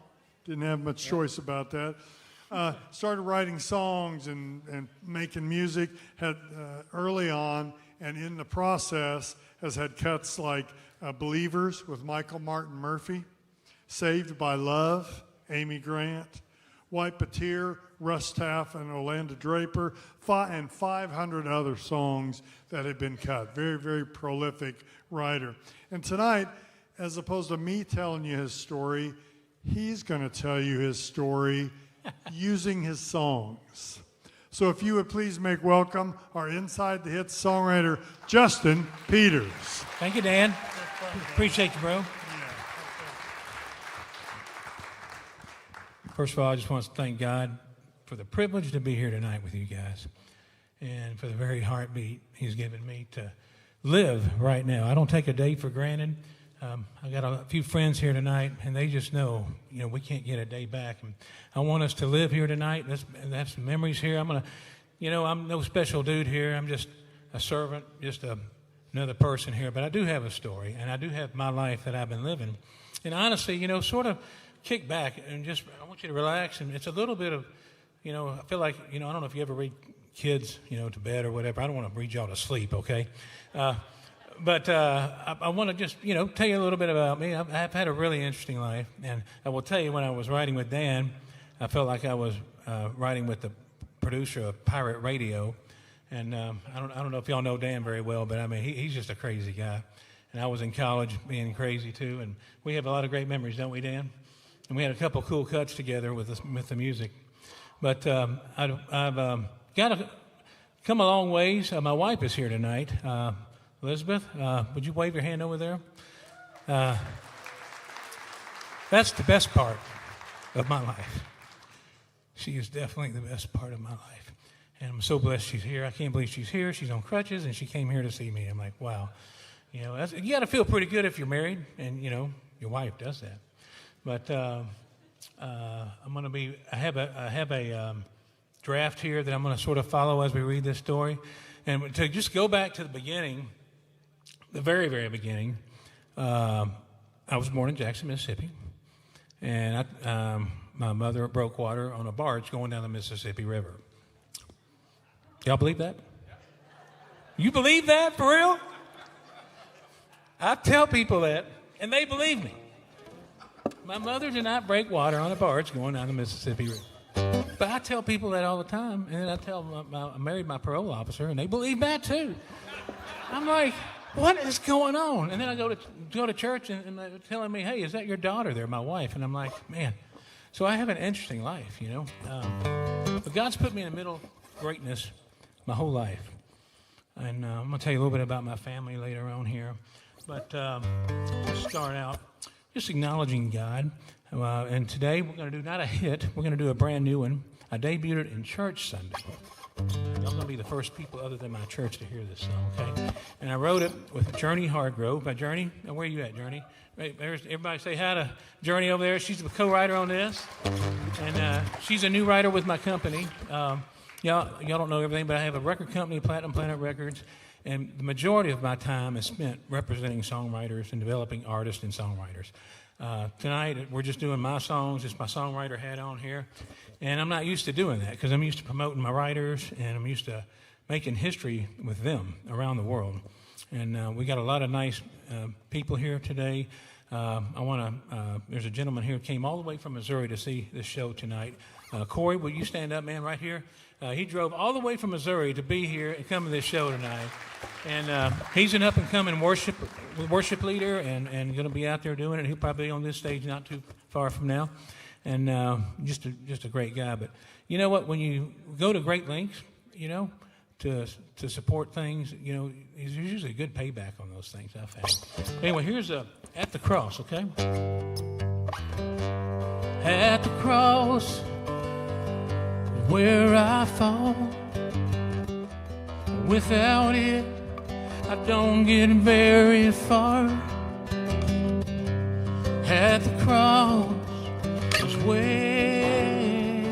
Didn't have much choice about that. Started writing songs and making music early on, and in the process has had cuts like Believers with Michael Martin Murphey, Saved by Love, Amy Grant, Wipe a Tear, Russ Taff and Orlando Draper, and 500 other songs that have been cut. Very, very prolific writer. And tonight, as opposed to me telling you his story, he's going to tell you his story using his songs. So if you would please make welcome our Inside the Hits songwriter, Justin Peters. Thank you, Dan. Appreciate you, bro. First of all, I just want to thank God for the privilege to be here tonight with you guys and for the very heartbeat He's given me to live right now. I don't take a day for granted. I got a few friends here tonight, and they just know, we can't get a day back. And I want us to live here tonight and have some memories here. I'm no special dude here. I'm just a servant, just another person here. But I do have a story, and I do have my life that I've been living. And honestly, sort of kick back and I want you to relax. And it's a little bit of, I feel like, I don't know if you ever read kids, to bed or whatever. I don't want to read y'all to sleep, okay? But I want to just, tell you a little bit about me. I've had a really interesting life. And I will tell you, when I was writing with Dan, I felt like I was writing with the producer of Pirate Radio. And I don't know if y'all know Dan very well, but he's just a crazy guy. And I was in college being crazy too. And we have a lot of great memories, don't we, Dan? And we had a couple cool cuts together with the music. But I've got to come a long ways. My wife is here tonight. Elizabeth, would you wave your hand over there? That's the best part of my life. She is definitely the best part of my life. And I'm so blessed she's here. I can't believe she's here. She's on crutches, and she came here to see me. I'm like, wow. You got to feel pretty good if you're married, and, your wife does that. But I'm going to be, I have a draft here that I'm going to sort of follow as we read this story. And to just go back to the beginning, the very, very beginning, I was born in Jackson, Mississippi. And my mother broke water on a barge going down the Mississippi River. Y'all believe that? You believe that for real? I tell people that, and they believe me. My mother did not break water on a barge going down the Mississippi River. But I tell people that all the time, and then I tell I married my parole officer, and they believe that too. I'm like, what is going on? And then I go to church, and they're telling me, hey, is that your daughter there, my wife? And I'm like, man. So I have an interesting life, But God's put me in the middle of greatness my whole life. And I'm going to tell you a little bit about my family later on here. But let's start out just acknowledging God. And today we're going to do not a hit, we're going to do a brand new one. I debuted it in church Sunday. Y'all going to be the first people other than my church to hear this song, okay? And I wrote it with Journey Hargrove. By Journey, where are you at, Journey? Everybody say hi to Journey over there. She's the co-writer on this. And she's a new writer with my company. Y'all don't know everything, but I have a record company, Platinum Planet Records. And the majority of my time is spent representing songwriters and developing artists and songwriters. Tonight, we're just doing my songs. It's my songwriter hat on here. And I'm not used to doing that because I'm used to promoting my writers, and I'm used to making history with them around the world. And we got a lot of nice people here today. There's a gentleman here who came all the way from Missouri to see this show tonight. Corey, will you stand up, man, right here? He drove all the way from Missouri to be here and come to this show tonight. And he's an up-and-coming worship leader and going to be out there doing it. He'll probably be on this stage not too far from now. And just a great guy. But you know what? When you go to great lengths, to support things, there's usually a good payback on those things, I've found. Anyway, here's At the Cross, okay? At the cross where I fall. Without it, I don't get very far. At the cross is where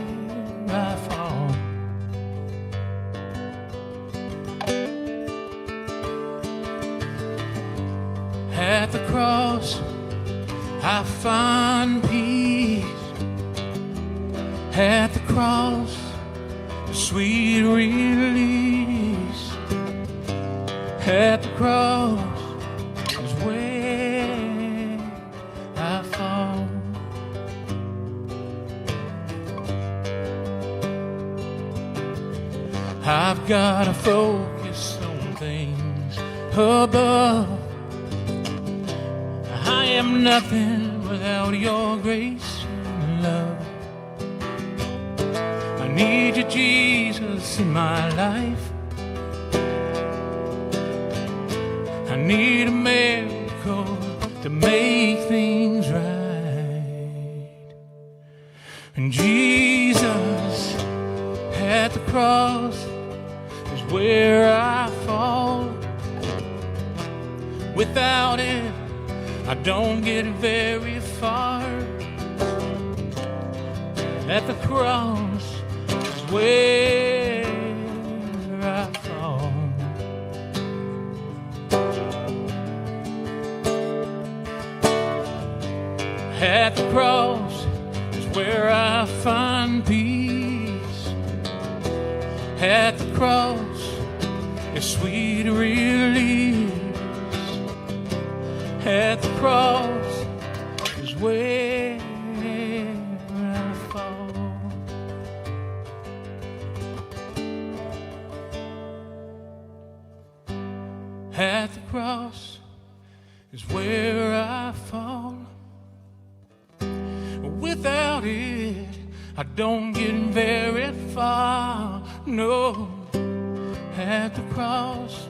I fall. At the cross, I find peace. At the cross, sweet release. At the cross is where I fall. I've got to focus on things above. I am nothing without your grace and love. I need you, Jesus, in my life. I need a miracle to make things right. And Jesus at the cross is where I fall. Without it, I don't get very far. At the cross is where I fall. At the cross is where I find peace. At the cross is sweet release. At the cross is where I fall. At the cross is where I fall. Without it, I don't get very far. No, at the cross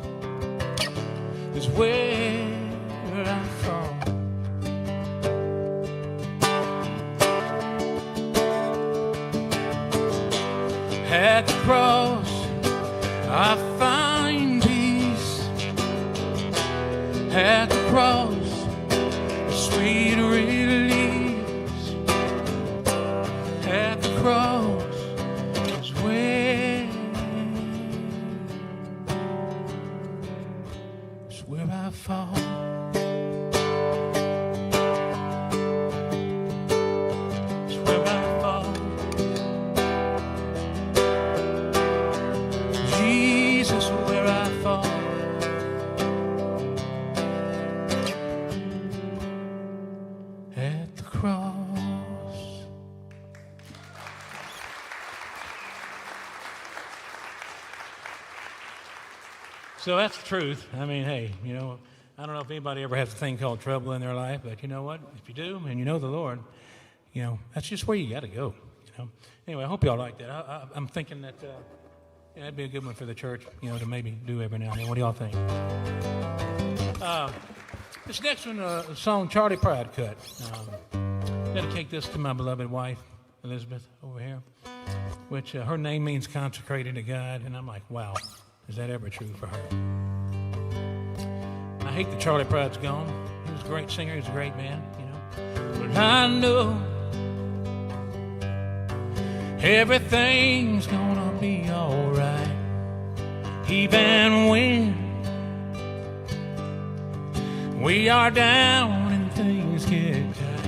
is where I fall. At the cross, I find peace. At the cross, sweet release. At the cross is where I fall. It's where I fall. Jesus, where I fall. At the cross. So that's the truth. I mean, hey, you know, I don't know if anybody ever has a thing called trouble in their life, but you know what? If you do, and you know the Lord, you know, that's just where you got to go. You know. Anyway, I hope y'all like that. I'm thinking that that'd be a good one for the church, you know, to maybe do every now and then. What do y'all think? This next one, a song Charlie Pride cut. Dedicate this to my beloved wife, Elizabeth, over here, which her name means consecrated to God, and I'm like, wow, is that ever true for her? I hate that Charlie Pride's gone. He was a great singer, he was a great man, you know. But I know everything's gonna be alright, even when we are down and things get tight.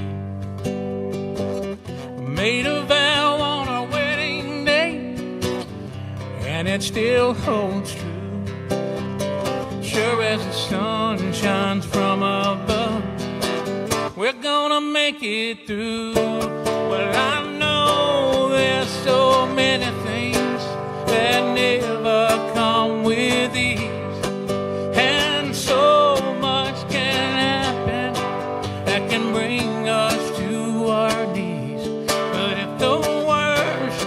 We made a vow on our wedding day, and it still holds true. Sure as the sun shines from above, we're gonna make it through. Well, I know there's so many things that never come with ease, and so much can happen that can bring us to our knees. But if the worst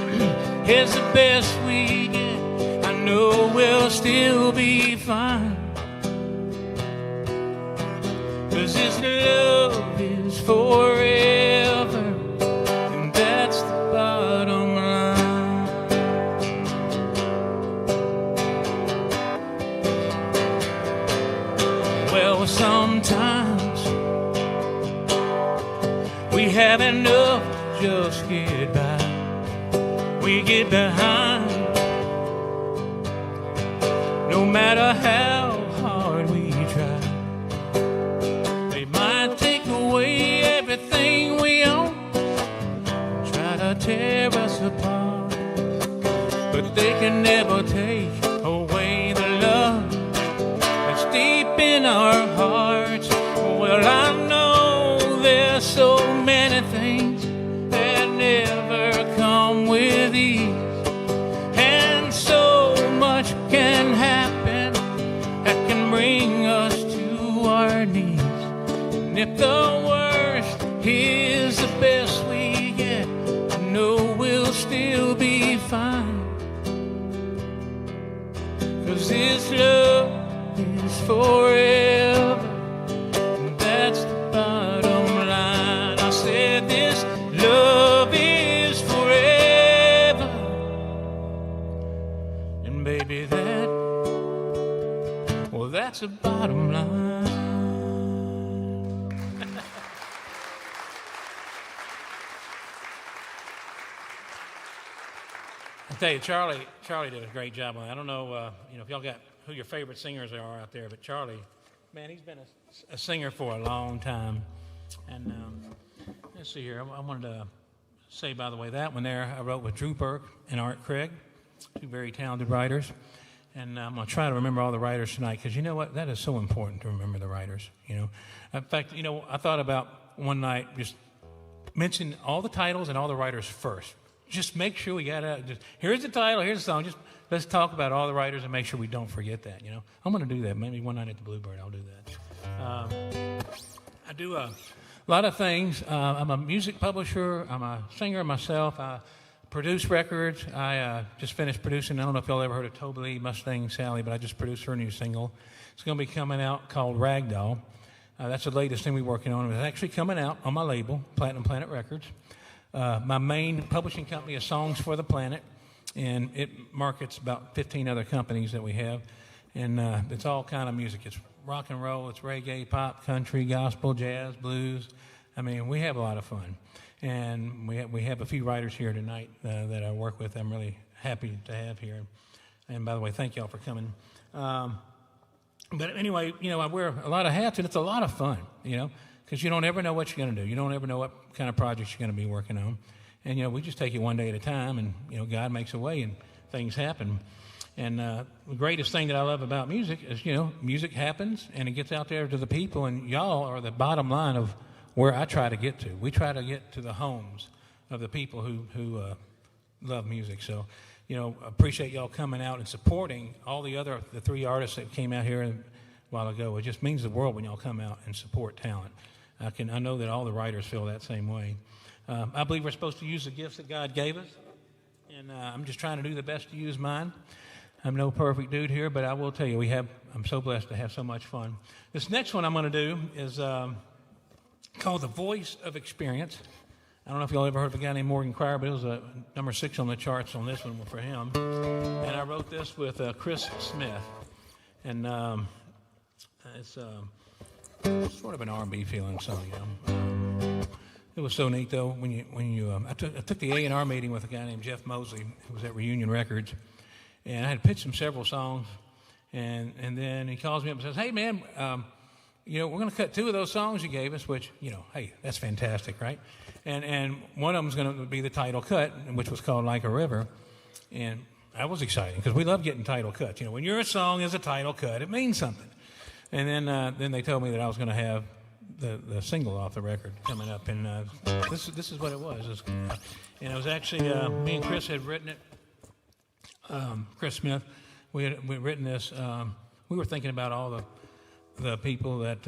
is the best we get, I know we'll still be fine. 'Cause His love is forever, and that's the bottom line. Well, sometimes we have enough to just get by. We get behind, no matter how hard we try. They might take away everything we own, try to tear us apart, but they can never take away the love that's deep in our hearts. Well, I know there's so many things that never come with ease, and so much can happen that can bring us to our knees. And if the worst is the best we get, I know we'll still be fine. 'Cause His love is forever, and that's the the bottom line. I tell you, Charlie did a great job on that. I don't know, if y'all got who your favorite singers are out there, but Charlie, man, he's been a singer for a long time. And let's see here. I wanted to say, by the way, that one there I wrote with Drew Burke and Art Craig, two very talented writers. And I'm going to try to remember all the writers tonight because you know what? That is so important to remember the writers, In fact, I thought about one night just mention all the titles and all the writers first. Just make sure we got out. Here's the title, here's the song. Just let's talk about all the writers and make sure we don't forget that, I'm going to do that. Maybe one night at the Bluebird I'll do that. I do a lot of things. I'm a music publisher. I'm a singer myself. I produce records. I just finished producing. I don't know if y'all ever heard of Toby Lee, Mustang Sally, but I just produced her new single. It's going to be coming out called Ragdoll. That's the latest thing we're working on. It's actually coming out on my label, Platinum Planet Records. My main publishing company is Songs for the Planet, and it markets about 15 other companies that we have. And it's all kind of music. It's rock and roll, it's reggae, pop, country, gospel, jazz, blues. I mean, we have a lot of fun. And we have a few writers here tonight that I work with. I'm really happy to have here. And by the way, thank y'all for coming. But anyway, I wear a lot of hats, and it's a lot of fun, because you don't ever know what you're going to do. You don't ever know what kind of projects you're going to be working on. And, we just take it one day at a time, and, God makes a way, and things happen. And the greatest thing that I love about music is, music happens, and it gets out there to the people, and y'all are the bottom line of where I try to get to. We try to get to the homes of the people who love music. So, appreciate y'all coming out and supporting all the three artists that came out here a while ago. It just means the world when y'all come out and support talent. I know that all the writers feel that same way. I believe we're supposed to use the gifts that God gave us, and I'm just trying to do the best to use mine. I'm no perfect dude here, but I will tell you, I'm so blessed to have so much fun. This next one I'm going to do is called The Voice of Experience. I don't know if y'all ever heard of a guy named Morgan Cryer, but it was number 6 on the charts on this one for him. And I wrote this with Chris Smith. And it's sort of an R&B feeling song, It was so neat, though, I took the A&R meeting with a guy named Jeff Mosley, who was at Reunion Records. And I had pitched him several songs. And then he calls me up and says, hey, man, we're going to cut 2 of those songs you gave us, which, hey, that's fantastic, right? And one of them is going to be the title cut, which was called Like a River. And that was exciting because we love getting title cuts. When your song is a title cut, it means something. And then they told me that I was going to have the single off the record coming up. And this is what it was. And it was actually me and Chris had written it. Chris Smith, we had written this. We were thinking about all the people that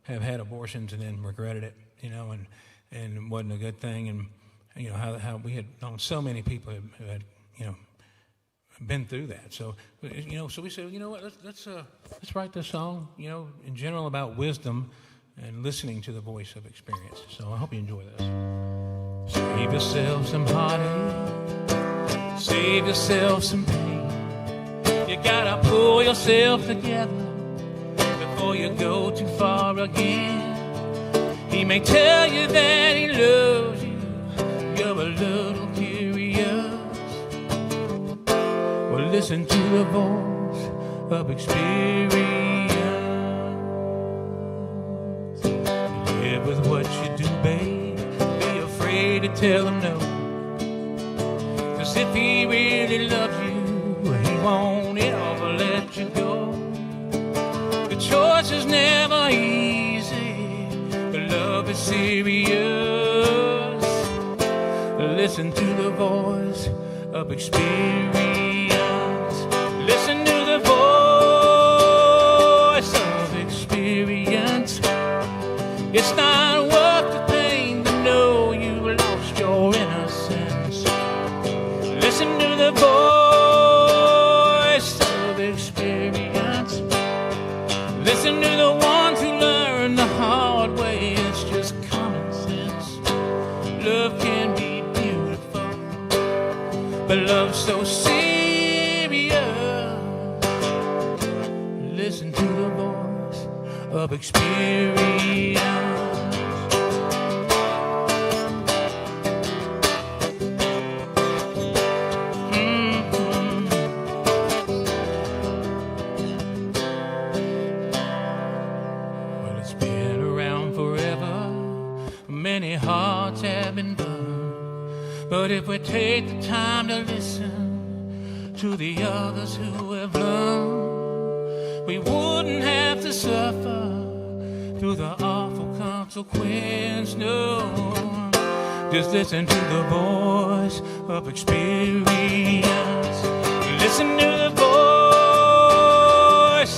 have had abortions and then regretted it, and it wasn't a good thing, and how we had known so many people who had been through that. So so we said, what, let's write this song, in general about wisdom and listening to the voice of experience. So I hope you enjoy this. Save yourself some heartache, save yourself some pain. You gotta pull yourself together before you go too far again. He may tell you that he loves you, you're a little curious. Well, listen to the voice of experience. Live with what you do, babe. Be afraid to tell him no. 'Cause if he really loves you, he won't ever let you go. The choice is never easy, but love is serious. Listen to the voice of experience. Listen to the voice of experience. It's not worth the thing to know you lost your innocence. Listen to the voice of experience. Listen to the ones who learn the hard way. It's just common sense. Love can be beautiful, but love's so serious. Listen to the of experience. Well, it's been around forever. Many hearts have been burned. But if we take the time to listen to the others who have learned, we wouldn't have to suffer through the awful consequence. No, just listen to the voice of experience. Listen to the voice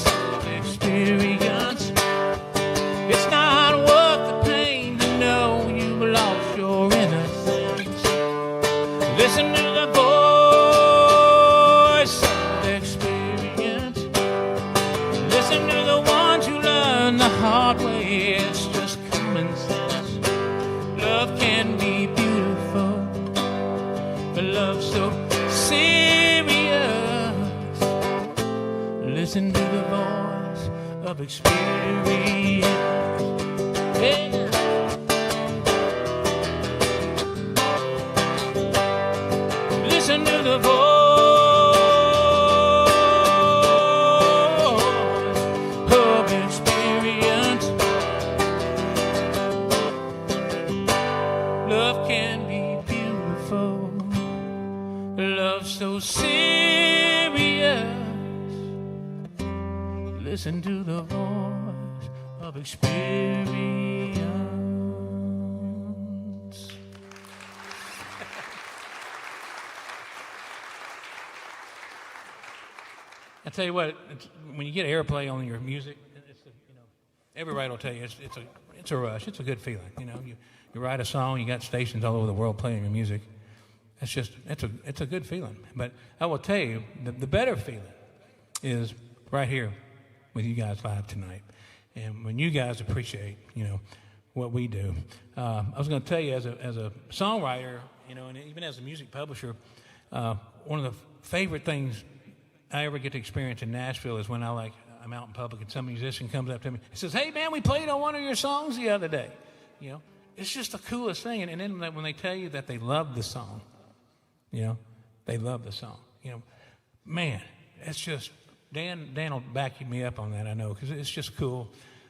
of experience. It's not worth the pain to know you've lost your innocence. Listen to the voice of experience. Listen to the ones who learn the hard way. It's just common sense. Love can be beautiful, but love's so serious. Listen to the voice of experience. Yeah. Listen to the voice of experience. Love can be beautiful, love so serious. Listen to the voice of experience. I tell you what, when you get airplay on your music, everybody will tell you it's a rush. It's a good feeling. You write a song, you got stations all over the world playing your music. It's a good feeling. But I will tell you, the better feeling is right here with you guys live tonight, and when you guys appreciate what we do. I was going to tell you, as a songwriter, and even as a music publisher, one of the favorite things I ever get to experience in Nashville is when I'm out in public and some musician comes up to me and says, "Hey man, we played on one of your songs the other day." It's just the coolest thing. And then when they tell you that they love the song, they love the song. Man, it's just Dan will back me up on that. I know, because it's just cool.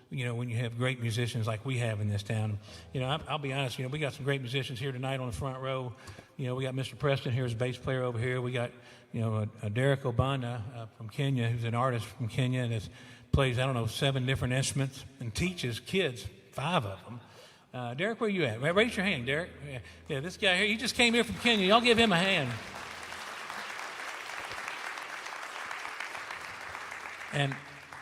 When you have great musicians like we have in this town. I'll be honest. We got some great musicians here tonight on the front row. We got Mr. Preston here as bass player over here. We got a Derek Obanda from Kenya, who's an artist from Kenya that plays 7 different instruments and teaches kids 5 of them. Derek, where you at? Raise your hand, Derek. Yeah, this guy here, he just came here from Kenya. Y'all give him a hand. And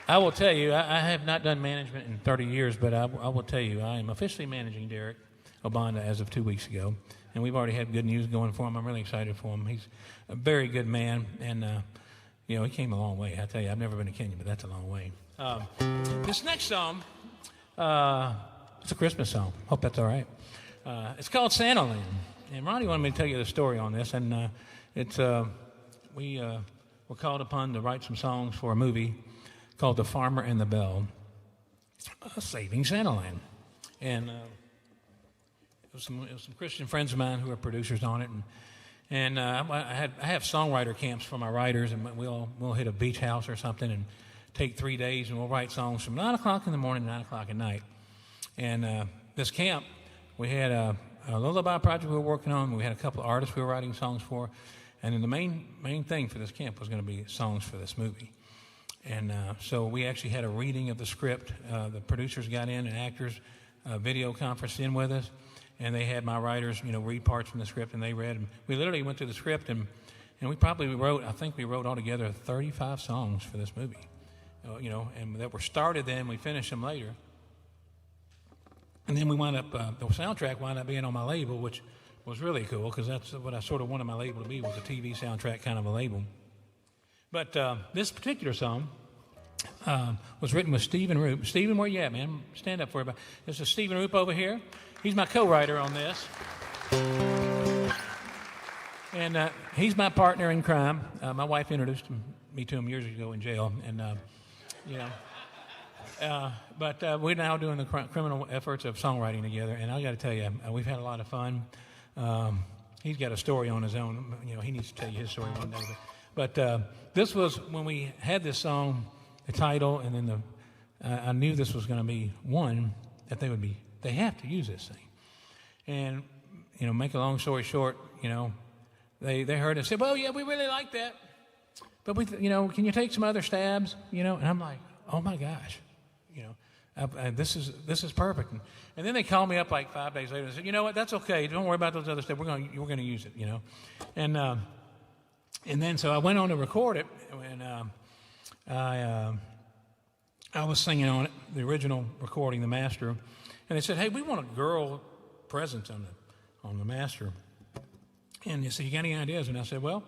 I will tell you, I have not done management in 30 years, but I will tell you, I am officially managing Derek Obanda as of 2 weeks ago. And we've already had good news going for him. I'm really excited for him. He's a very good man, and he came a long way. I tell you, I've never been to Kenya, but that's a long way. This next song, it's a Christmas song. Hope that's all right. It's called Santa Land, and Ronnie wanted me to tell you the story on this. And we were called upon to write some songs for a movie called The Farmer and the Belle, Saving Santa Land, and it was some Christian friends of mine who are producers on it, and I have songwriter camps for my writers, and we'll hit a beach house or something and take 3 days, and we'll write songs from 9 o'clock in the morning to 9 o'clock at night. And this camp, we had a lullaby project we were working on. We had a couple of artists we were writing songs for, and then the main thing for this camp was going to be songs for this movie. And so we actually had a reading of the script. The producers got in, and actors video conferenced in with us. And they had my writers, read parts from the script, and they read. And we literally went through the script, and we probably wrote altogether 35 songs for this movie, and that were started then, we finished them later. And then we wound up, the soundtrack wound up being on my label, which was really cool, because that's what I sort of wanted my label to be, was a TV soundtrack kind of a label. But this particular song was written with Stephen Roop. Stephen, where you at, man? Stand up for everybody. This is Stephen Roop over here. He's my co-writer on this. And he's my partner in crime. My wife introduced me to him years ago in jail. And, But we're now doing the criminal efforts of songwriting together, and I got to tell you, we've had a lot of fun. He's got a story on his own. You know, he needs to tell you his story one day. But this was when we had this song, the title, and then I knew this was going to be one that they have to use this thing. And, you know, make a long story short, you know, they heard it and said, well, yeah, we really like that. But, can you take some other stabs? You know, and I'm like, oh, my gosh, you know, this is perfect. And then they called me up like 5 days later and said, you know what, that's okay. Don't worry about those other stabs. We're going to use it, you know. And then so I went on to record it, and I was singing on it, the original recording, the master. And they said, hey, we want a girl presence on the master. And they said, you got any ideas? And I said, well,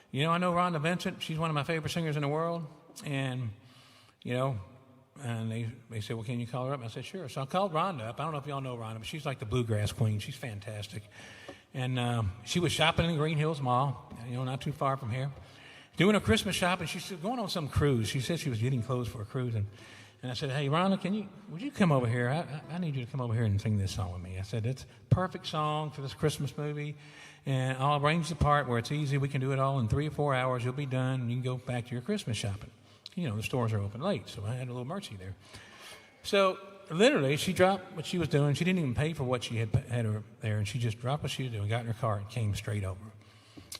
you know, I know Rhonda Vincent. She's one of my favorite singers in the world. And, you know, and they said, well, can you call her up? And I said, sure. So I called Rhonda up. I don't know if y'all know Rhonda, but she's like the bluegrass queen. She's fantastic. And she was shopping in Green Hills Mall, you know, not too far from here, doing her Christmas shopping. She's going on some cruise. She said she was getting clothes for a cruise. And I said, hey, Rhonda, would you come over here? I need you to come over here and sing this song with me. I said, it's a perfect song for this Christmas movie. And I'll arrange the part where it's easy. We can do it all in 3 or 4 hours. You'll be done, and you can go back to your Christmas shopping. You know, the stores are open late, so I had a little mercy there. So literally, she dropped what she was doing. She didn't even pay for what she had her there, and she just dropped what she was doing, got in her car, and came straight over.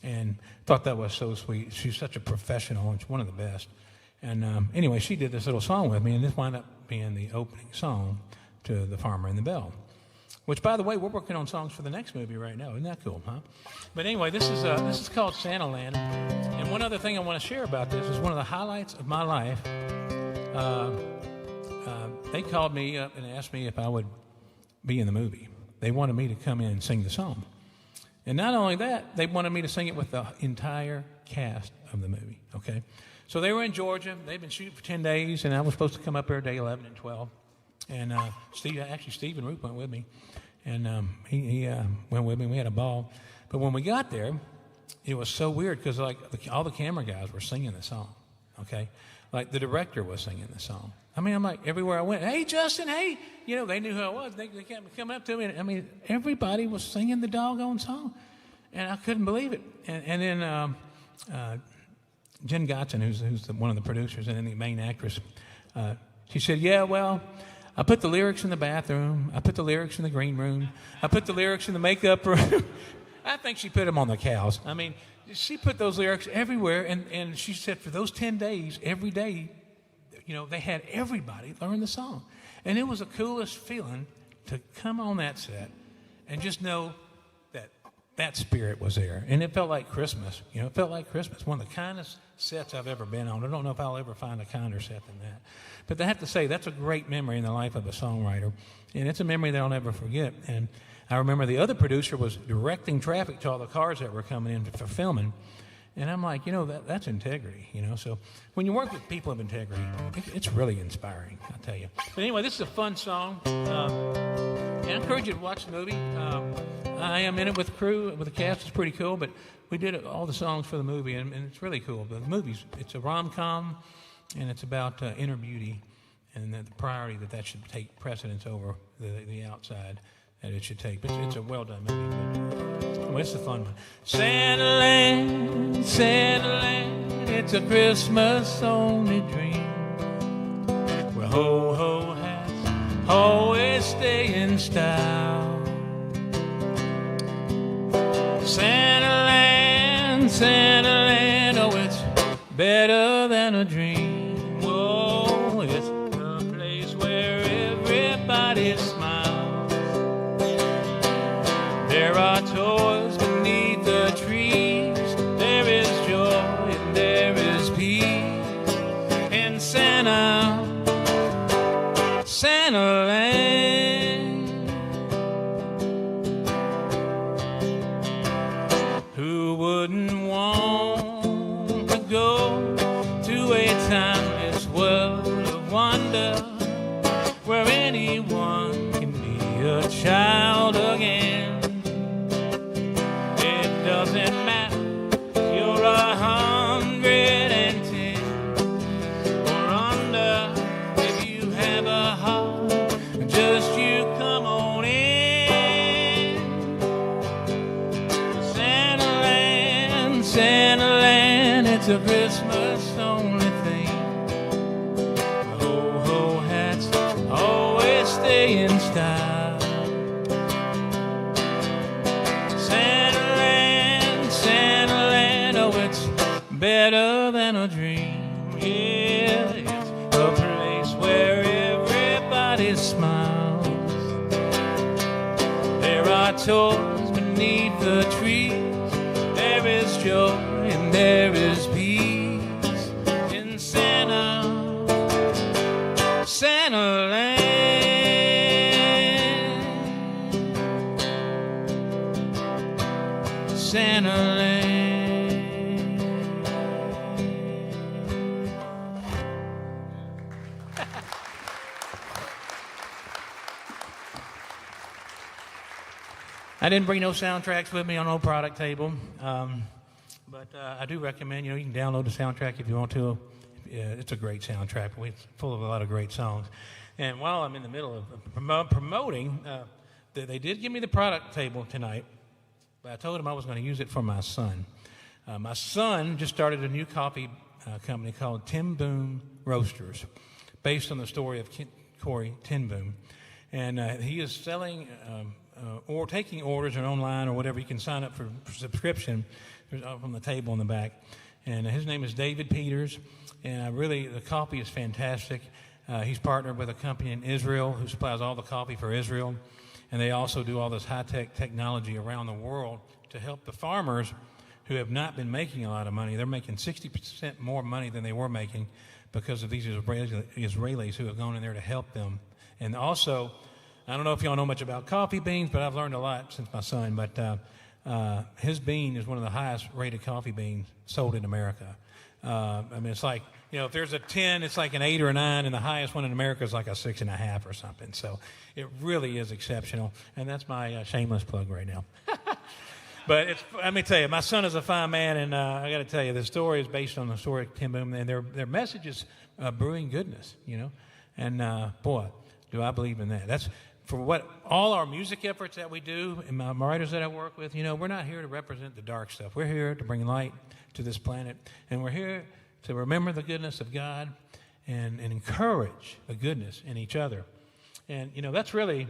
And thought that was so sweet. She's such a professional, and she's one of the best. And anyway, she did this little song with me, and this wound up being the opening song to The Farmer and the Belle. Which, by the way, we're working on songs for the next movie right now. Isn't that cool, huh? But anyway, this is called Santa Land. And one other thing I want to share about this is one of the highlights of my life. They called me up and asked me if I would be in the movie. They wanted me to come in and sing the song. And not only that, they wanted me to sing it with the entire cast of the movie, okay? So they were in Georgia. They've been shooting for 10 days, and I was supposed to come up there day 11 and 12. And Steve and Ruth went with me, and he went with me. We had a ball. But when we got there, it was so weird because like all the camera guys were singing the song, okay? Like the director was singing the song. I mean, I'm like everywhere I went, hey, Justin, hey. You know, they knew who I was. They kept coming up to me. And, I mean, everybody was singing the doggone song, and I couldn't believe it. And then Jen Gotson, who's one of the producers and then the main actress, she said, yeah, well, I put the lyrics in the bathroom. I put the lyrics in the green room. I put the lyrics in the makeup room. I think she put them on the cows. I mean, she put those lyrics everywhere. And she said for those 10 days, every day, you know, they had everybody learn the song. And it was the coolest feeling to come on that set and just know that spirit was there. And it felt like Christmas. You know, it felt like Christmas. One of the kindest sets I've ever been on. I don't know if I'll ever find a kinder set than that. But I have to say, that's a great memory in the life of a songwriter. And it's a memory that I'll never forget. And I remember the other producer was directing traffic to all the cars that were coming in for filming. And I'm like, you know, that's integrity, you know. So when you work with people of integrity, it's really inspiring, I'll tell you. But anyway, this is a fun song. And I encourage you to watch the movie. I am in it with the crew, with the cast. It's pretty cool. But we did all the songs for the movie, and it's really cool. The movie's, it's a rom-com, and it's about inner beauty and the priority that should take precedence over the outside that it should take. But it's a well-done movie. But it's a fun one. Santa Land, it's a Christmas-only dream where ho-ho hats always stay in style. Santa Land, oh, it's better than a dream. Whoa, it's a place where everybody smiles. There are toys beneath the trees. There is joy and there is peace in Santa Land. Who wouldn't want to go to a timeless world of wonder where anyone can be a child again? Santaland, it's a Christmas only thing. Ho-ho hats always stay in style. Santaland, Santaland, oh, it's better than a dream. Yeah, it's a place where everybody smiles. There are toys beneath the trees. There is joy and there is peace in Santaland. Santaland. I didn't bring no soundtracks with me on no product table, but I do recommend, you can download the soundtrack if you want to. It's a great soundtrack. It's full of a lot of great songs. And while I'm in the middle of promoting, they did give me the product table tonight, but I told them I was going to use it for my son. My son just started a new coffee company called Tim Boom Roasters, based on the story of Corrie ten Boom. And he is selling or taking orders or online or whatever. You can sign up for subscription. There's on the table in the back. And his name is David Peters. And the coffee is fantastic. He's partnered with a company in Israel who supplies all the coffee for Israel. And they also do all this high-tech technology around the world to help the farmers who have not been making a lot of money. They're making 60% more money than they were making because of these Israelis who have gone in there to help them. And also, I don't know if y'all know much about coffee beans, but I've learned a lot since my son. But his bean is one of the highest-rated coffee beans sold in America. It's like, if there's a 10, it's like an 8 or a 9, and the highest one in America is like a 6.5 or something. So it really is exceptional, and that's my shameless plug right now. But let me tell you, my son is a fine man, and I got to tell you, the story is based on the story of Tim Boom, and their message is brewing goodness, And boy, do I believe in that. That's for what all our music efforts that we do, and my writers that I work with. We're not here to represent the dark stuff. We're here to bring light to this planet, and we're here to remember the goodness of God and encourage the goodness in each other. And that's really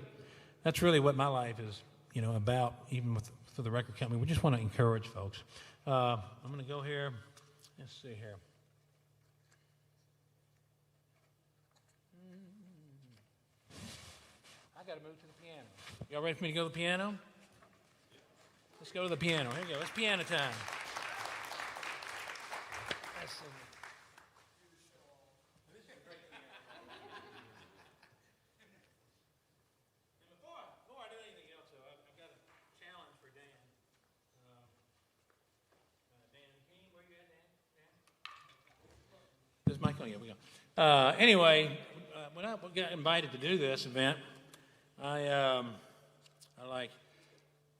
what my life is about. Even for the record company, we just want to encourage folks. I'm going to go here. Let's see here. I got to move to the piano. Y'all ready for me to go to the piano? Let's go to the piano. Here we go. It's piano time. Before I do anything else, though, I've got a challenge for Dan. Dan King, where you at, Dan? This mic on? Yeah, we go. Anyway, when I got invited to do this event, I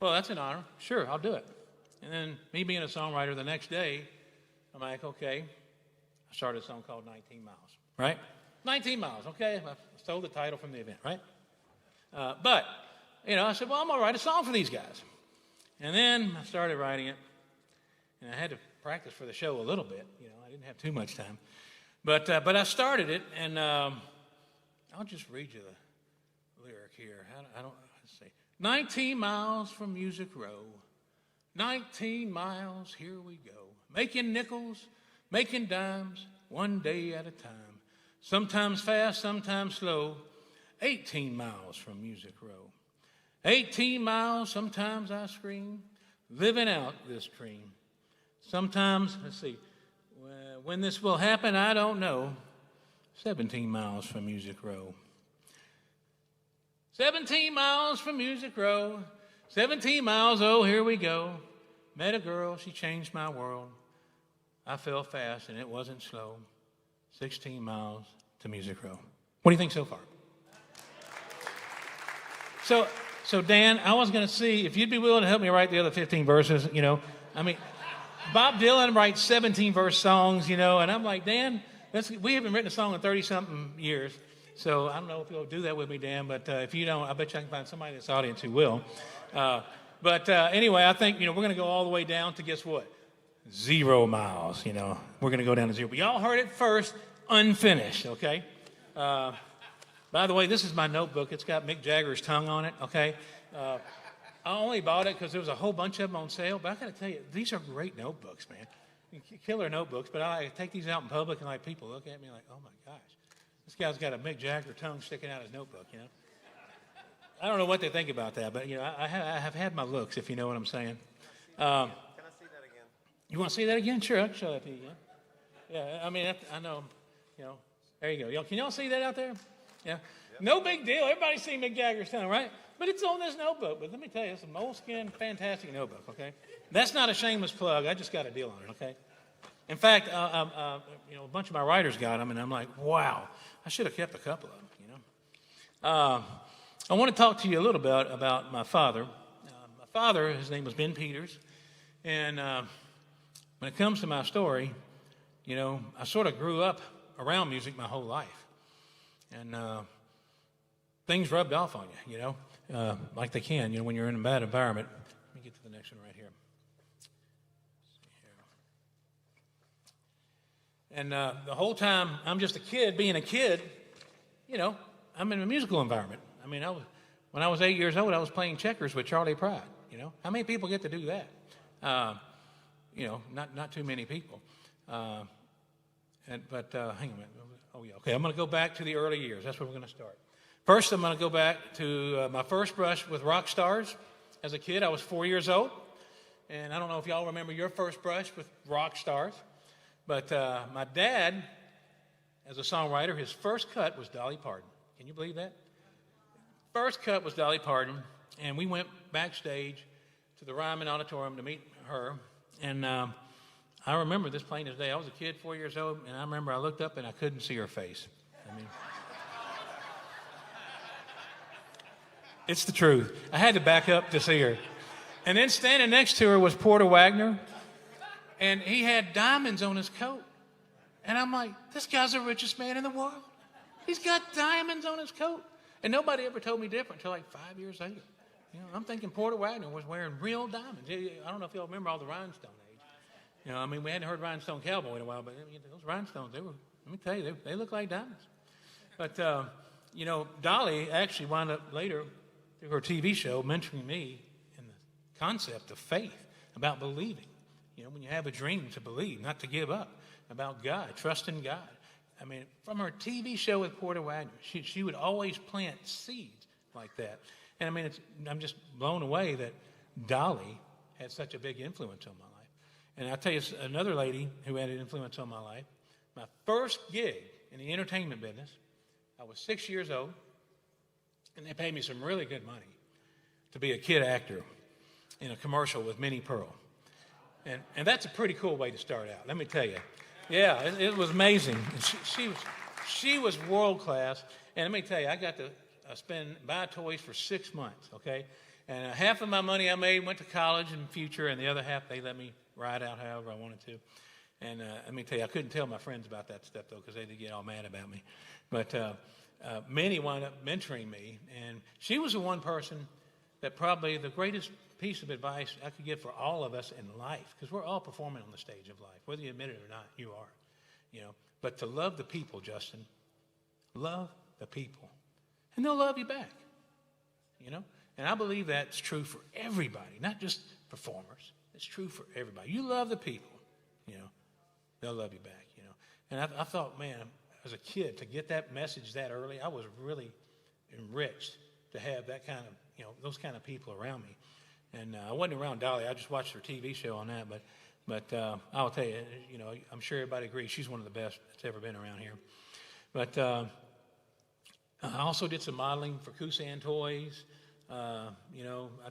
that's an honor. Sure, I'll do it. And then me being a songwriter, the next day, I'm like, okay, I started a song called 19 Miles, right? 19 Miles, okay? I stole the title from the event, right? But, I said, well, I'm going to write a song for these guys. And then I started writing it, and I had to practice for the show a little bit. I didn't have too much time. But I started it, and I'll just read you the lyric here. Let's see. 19 miles from Music Row. 19 miles, here we go. Making nickels, making dimes, one day at a time. Sometimes fast, sometimes slow. 18 miles from Music Row. 18 miles, sometimes I scream, living out this dream. Sometimes, let's see, when this will happen, I don't know. 17 miles from Music Row. 17 miles from Music Row. 17 miles, oh, here we go. Met a girl, she changed my world. I fell fast and it wasn't slow. 16 miles to Music Row. What do you think so far? So Dan, I was going to see if you'd be willing to help me write the other 15 verses, Bob Dylan writes 17-verse songs, and I'm like, Dan, we haven't written a song in 30-something years. So I don't know if you'll do that with me, Dan, but if you don't, I bet you I can find somebody in this audience who will. But anyway, I think, we're going to go all the way down to, guess what? 0 miles, We're going to go down to 0. But y'all heard it first, unfinished, okay? By the way, this is my notebook. It's got Mick Jagger's tongue on it, okay? I only bought it because there was a whole bunch of them on sale. But I got to tell you, these are great notebooks, man. Killer notebooks. But I take these out in public and people look at me like, oh, my gosh. This guy's got a Mick Jagger tongue sticking out of his notebook, I don't know what they think about that, but, I have had my looks, if you know what I'm saying. Can I see that again? You want to see that again? Sure, I can show that to you again. Yeah, I mean, I know, there you go. Can y'all see that out there? Yeah. Yep. No big deal. Everybody's seen Mick Jagger's tongue, right? But it's on this notebook. But let me tell you, it's a moleskin, fantastic notebook, okay? That's not a shameless plug. I just got a deal on it, okay? In fact, a bunch of my writers got them, and I'm like, wow, I should have kept a couple of them, I want to talk to you a little bit about my father. My father, his name was Ben Peters, and when it comes to my story, I sort of grew up around music my whole life. And things rubbed off on you, like they can, when you're in a bad environment. Let me get to the next one right here. And the whole time I'm just a kid, being a kid, I'm in a musical environment. I mean, when I was 8 years old, I was playing checkers with Charlie Pride, How many people get to do that? Not too many people. Hang on a minute. Oh, yeah. Okay, I'm going to go back to the early years. That's where we're going to start. First, I'm going to go back to my first brush with rock stars. As a kid, I was 4 years old. And I don't know if y'all remember your first brush with rock stars. But my dad, as a songwriter, his first cut was Dolly Parton. Can you believe that? First cut was Dolly Parton. And we went backstage to the Ryman Auditorium to meet her. And I remember this plain as day. I was a kid, 4 years old, and I remember I looked up and I couldn't see her face. I mean, it's the truth. I had to back up to see her. And then standing next to her was Porter Wagner, and he had diamonds on his coat. And I'm like, this guy's the richest man in the world. He's got diamonds on his coat. And nobody ever told me different until like 5 years later. I'm thinking Porter Wagner was wearing real diamonds. I don't know if y'all remember all the rhinestone age. We hadn't heard Rhinestone Cowboy in a while, but those rhinestones, let me tell you, they look like diamonds. But, Dolly actually wound up later through her TV show mentoring me in the concept of faith, about believing. When you have a dream, to believe, not to give up, about God, trust in God. I mean, from her TV show with Porter Wagner, she would always plant seeds like that. And I mean, I'm just blown away that Dolly had such a big influence on my life. And I'll tell you another lady who had an influence on my life. My first gig in the entertainment business, I was 6 years old, and they paid me some really good money to be a kid actor in a commercial with Minnie Pearl. And that's a pretty cool way to start out, let me tell you. Yeah, it was amazing. She was world class. And let me tell you, I got to buy toys for 6 months, okay? And half of my money I made went to college in the future, and the other half they let me ride out however I wanted to. And let me tell you, I couldn't tell my friends about that stuff, though, because they'd get all mad about me. But Minnie wound up mentoring me, and she was the one person that probably the greatest piece of advice I could give for all of us in life, because we're all performing on the stage of life, whether you admit it or not, you are. But to love the people, Justin, love the people, and they'll love you back. And I believe that's true for everybody, not just performers. It's true for everybody. You love the people, they'll love you back. And I thought, man, as a kid, to get that message that early, I was really enriched to have that kind of, those kind of people around me. And I wasn't around Dolly. I just watched her TV show on that. But I'll tell you, I'm sure everybody agrees she's one of the best that's ever been around here. But I also did some modeling for Koosan Toys. I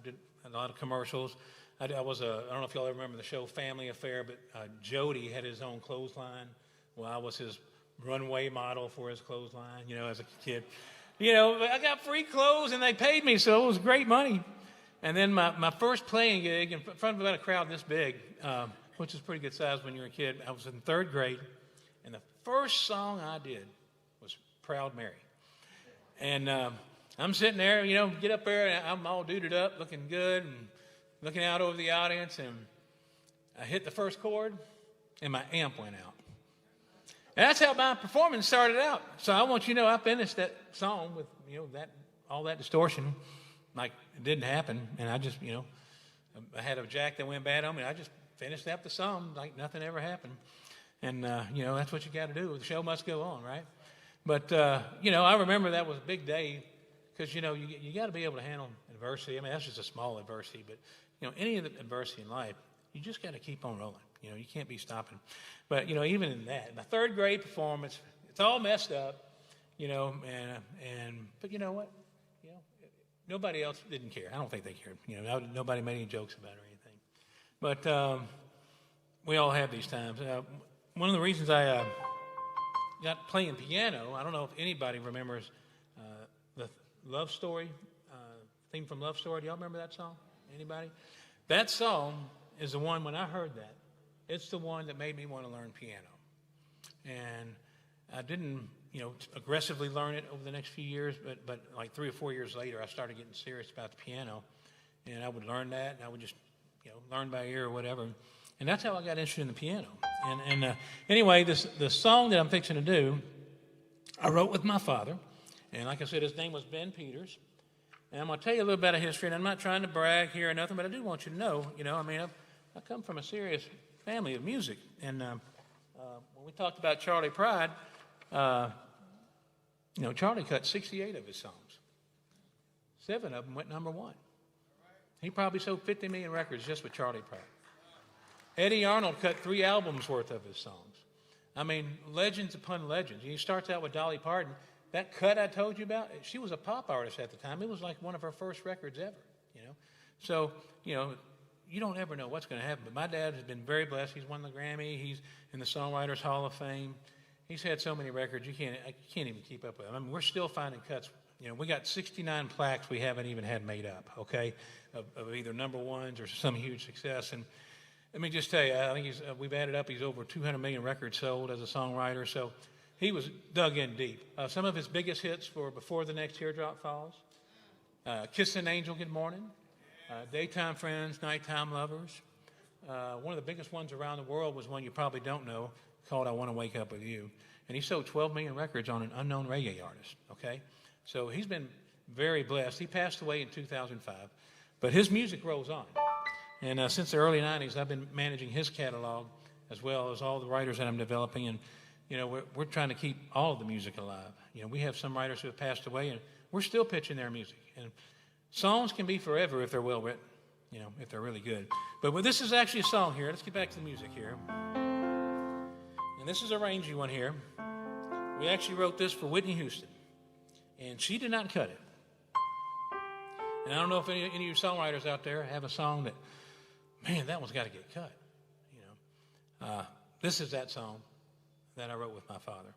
did a lot of commercials. I don't know if y'all ever remember the show Family Affair, but Jody had his own clothesline. Well, I was his runway model for his clothesline, as a kid. I got free clothes and they paid me, so it was great money. And then my first playing gig in front of about a crowd this big, which is pretty good size when you're a kid, I was in third grade, and the first song I did was Proud Mary. And I'm sitting there, get up there, and I'm all duded up, looking good, and looking out over the audience, and I hit the first chord, and my amp went out. And that's how my performance started out. So I want you to know I finished that song with, that all that distortion, like it didn't happen. And I just, I had a jack that went bad on me. And I just finished up the song like nothing ever happened. And, that's what you got to do. The show must go on, right? But, I remember that was a big day because, you got to be able to handle adversity. I mean, that's just a small adversity. But, any of the adversity in life, you just got to keep on rolling. You can't be stopping. But, even in that, my third grade performance, it's all messed up, but you know what? Nobody else didn't care. I don't think they cared. Nobody made any jokes about it or anything. But we all have these times. One of the reasons I got playing piano, I don't know if anybody remembers the Love Story, theme from Love Story. Do y'all remember that song? Anybody? That song is the one, when I heard that, it's the one that made me want to learn piano. And I didn't, aggressively learn it over the next few years, but like 3 or 4 years later, I started getting serious about the piano. And I would learn that, and I would just, learn by ear or whatever. And that's how I got interested in the piano. And anyway, the song that I'm fixing to do, I wrote with my father. And like I said, his name was Ben Peters. And I'm going to tell you a little bit of history, and I'm not trying to brag here or nothing, but I do want you to know, I come from a serious family of music. And when we talked about Charlie Pride, Charlie cut 68 of his songs. 7 of them went number 1. He probably sold 50 million records just with Charlie Pride. Eddie Arnold cut 3 albums worth of his songs. I mean, legends upon legends. He starts out with Dolly Parton. That cut I told you about, she was a pop artist at the time. It was like one of her first records ever, So, you don't ever know what's going to happen. But my dad has been very blessed. He's won the Grammy. He's in the Songwriters Hall of Fame. He's had so many records, I can't even keep up with them. I mean, we're still finding cuts. We got 69 plaques we haven't even had made up, okay, of either number ones or some huge success. And let me just tell you, I think we've added up, he's over 200 million records sold as a songwriter. So he was dug in deep. Some of his biggest hits were Before the Next Teardrop Falls, Kiss an Angel, Good Morning, Daytime Friends, Nighttime Lovers. One of the biggest ones around the world was one you probably don't know, called I Want to Wake Up With You. And he sold 12 million records on an unknown reggae artist, okay? So he's been very blessed. He passed away in 2005, but his music rolls on. And since the early 90s, I've been managing his catalog as well as all the writers that I'm developing. And, we're trying to keep all of the music alive. We have some writers who have passed away, and we're still pitching their music. And songs can be forever if they're well written, if they're really good. But this is actually a song here. Let's get back to the music here. And this is a rangy one here. We actually wrote this for Whitney Houston, and she did not cut it. And I don't know if any of you songwriters out there have a song that, man, that one's got to get cut. This is that song that I wrote with my father.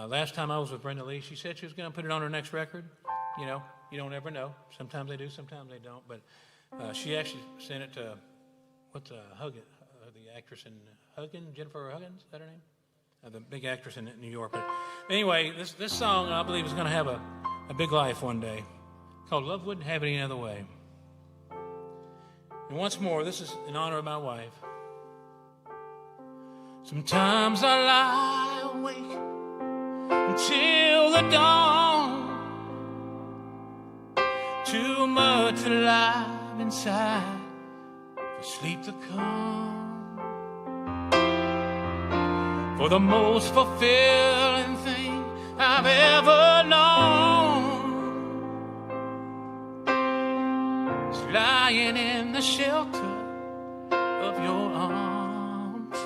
Last time I was with Brenda Lee, she said she was going to put it on her next record. You don't ever know. Sometimes they do, sometimes they don't. But she actually sent it to, the actress in Huggins, Jennifer Huggins, is that her name? The big actress in New York. But anyway, this song, I believe, is going to have a big life one day, called Love Wouldn't Have It Any Other Way. And once more, this is in honor of my wife. Sometimes I lie awake until the dawn, too much alive inside for sleep to come. For the most fulfilling thing I've ever known is lying in the shelter of your arms.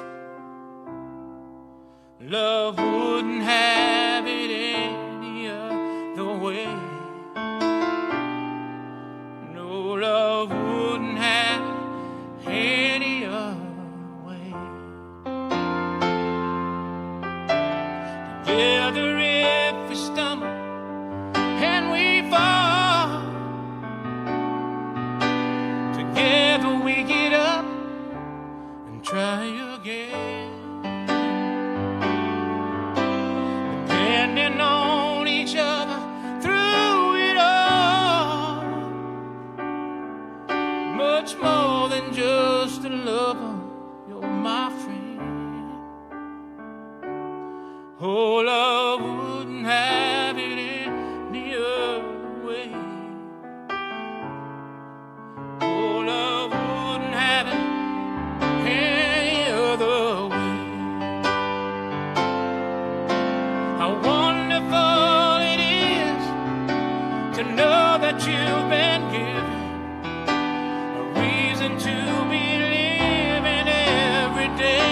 Love wouldn't have it any other way. No, love wouldn't have it any other way. Together if we stumble and we fall, together we get up and try again. Depending on each other through it all, much more than just a lover you're my friend. Oh, love wouldn't have it any other way. Oh, love wouldn't have it any other way. How wonderful it is to know that you've been given a reason to be living every day.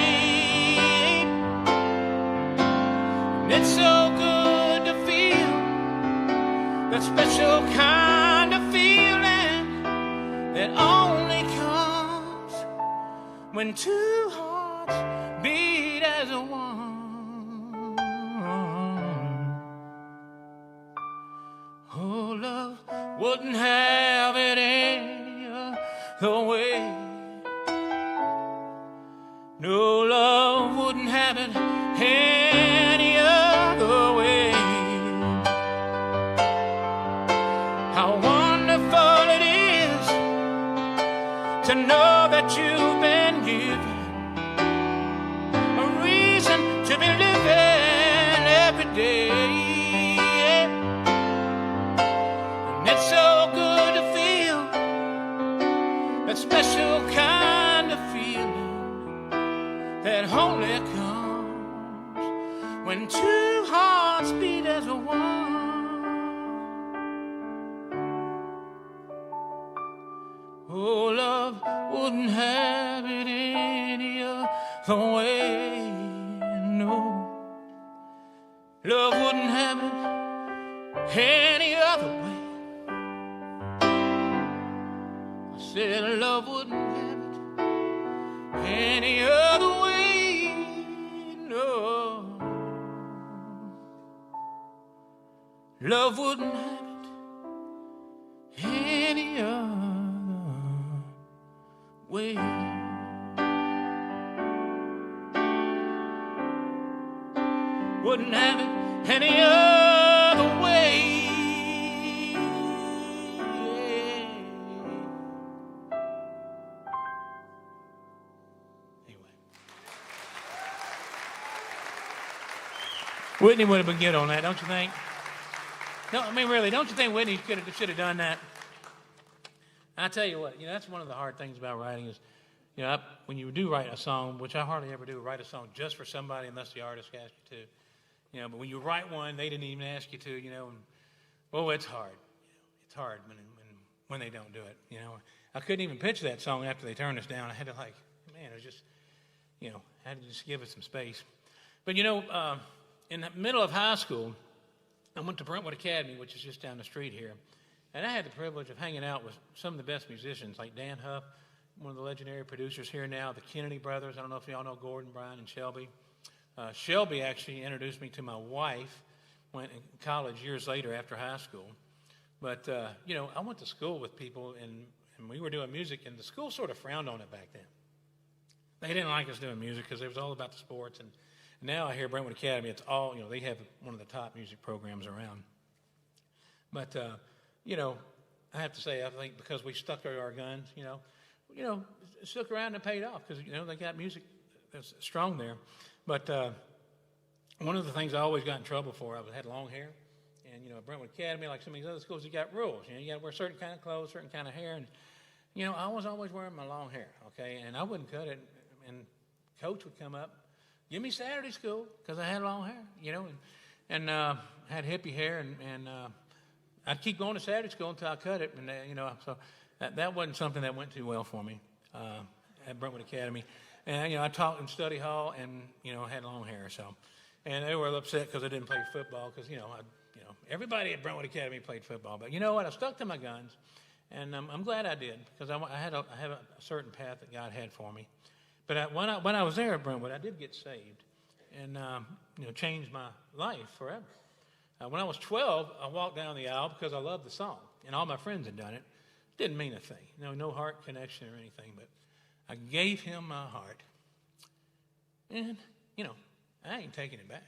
And it's so good to feel that special kind of feeling that only comes when two hearts beat as one. Oh, love wouldn't have it any other way. No, love wouldn't have it any other way. How wonderful it is to know that you've been given a reason to be living every day. And it's so good to feel that special kind of feeling that only comes when two hearts beat as one. Oh, love wouldn't have it any other way. No, love wouldn't have it any other way. I said love wouldn't have it any other way. No, love wouldn't have it any other way. Wouldn't have it any other way. Anyway, Whitney would have been good on that, don't you think? No, I mean really, don't you think Whitney should have done that? I tell you what, that's one of the hard things about writing is, when you do write a song, which I hardly ever do, write a song just for somebody unless the artist asks you to. But when you write one, they didn't even ask you to, and it's hard. It's hard when they don't do it, I couldn't even pitch that song after they turned us down. I had to it was just, had to just give it some space. But, in the middle of high school, I went to Brentwood Academy, which is just down the street here. And I had the privilege of hanging out with some of the best musicians, like Dan Huff, one of the legendary producers here now, the Kennedy brothers. I don't know if y'all know Gordon, Brian, and Shelby. Shelby actually introduced me to my wife when in college years later after high school. But, I went to school with people, and we were doing music, and the school sort of frowned on it back then. They didn't like us doing music because it was all about the sports. And now I hear Brentwood Academy, it's all, they have one of the top music programs around. But, I have to say, I think because we stuck to our guns, stuck around and paid off because, they got music that's strong there. But one of the things I always got in trouble for, I had long hair. And, at Brentwood Academy, like some of these other schools, you got rules. You got to wear certain kind of clothes, certain kind of hair. And, I was always wearing my long hair, okay? And I wouldn't cut it. And Coach would come up, give me Saturday school because I had long hair, and had hippie hair. And I'd keep going to Saturday school until I cut it. And, so that wasn't something that went too well for me at Brentwood Academy. And, I taught in study hall and, had long hair. So, and they were upset because I didn't play football because, everybody at Brentwood Academy played football. But you know what? I stuck to my guns. And I'm glad I did because I have a certain path that God had for me. But when I was there at Brentwood, I did get saved and, changed my life forever. When I was 12, I walked down the aisle because I loved the song, and all my friends had done it. Didn't mean a thing, no heart connection or anything, but I gave him my heart, and I ain't taking it back.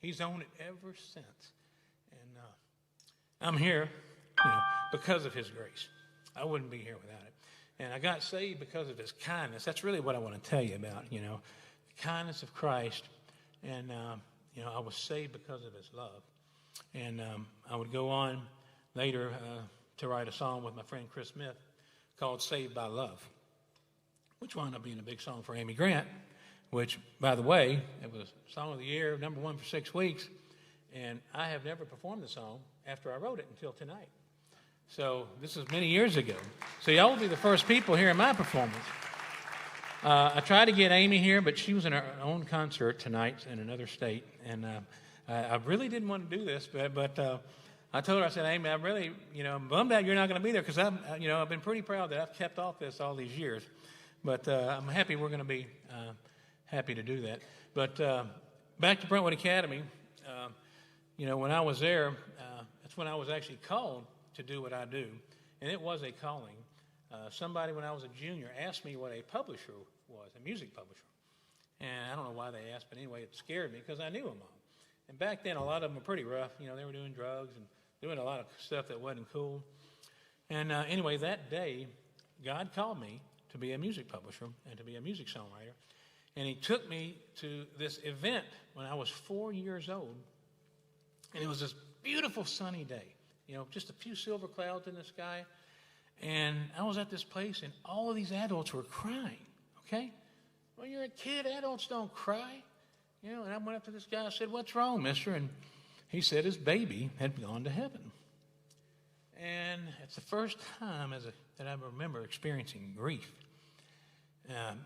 He's owned it ever since, and I'm here, because of His grace. I wouldn't be here without it. And I got saved because of his kindness. That's really what I want to tell you about, the kindness of Christ. And, I was saved because of his love. And I would go on later to write a song with my friend Chris Smith called Saved by Love, which wound up being a big song for Amy Grant, which, by the way, it was Song of the Year, #1 for 6 weeks. And I have never performed the song after I wrote it until tonight. So this is many years ago. So y'all will be the first people hearing my performance. I tried to get Amy here, but she was in her own concert tonight in another state. And I really didn't want to do this, but I told her, I said, Amy, I'm really, I'm bummed out you're not going to be there because I've been pretty proud that I've kept off this all these years. But I'm happy we're going to be happy to do that. But back to Brentwood Academy, when I was there, that's when I was actually called to do what I do. And it was a calling. Somebody, when I was a junior, asked me what a publisher was, a music publisher. And I don't know why they asked, but anyway, it scared me because I knew them all. And back then, a lot of them were pretty rough. They were doing drugs and doing a lot of stuff that wasn't cool. And anyway, that day, God called me to be a music publisher and to be a music songwriter. And he took me to this event when I was 4 years old. And it was this beautiful sunny day. Just a few silver clouds in the sky. And I was at this place, and all of these adults were crying, okay? When you're a kid, adults don't cry. And I went up to this guy, I said, what's wrong, mister? And he said his baby had gone to heaven. And it's the first time that I remember experiencing grief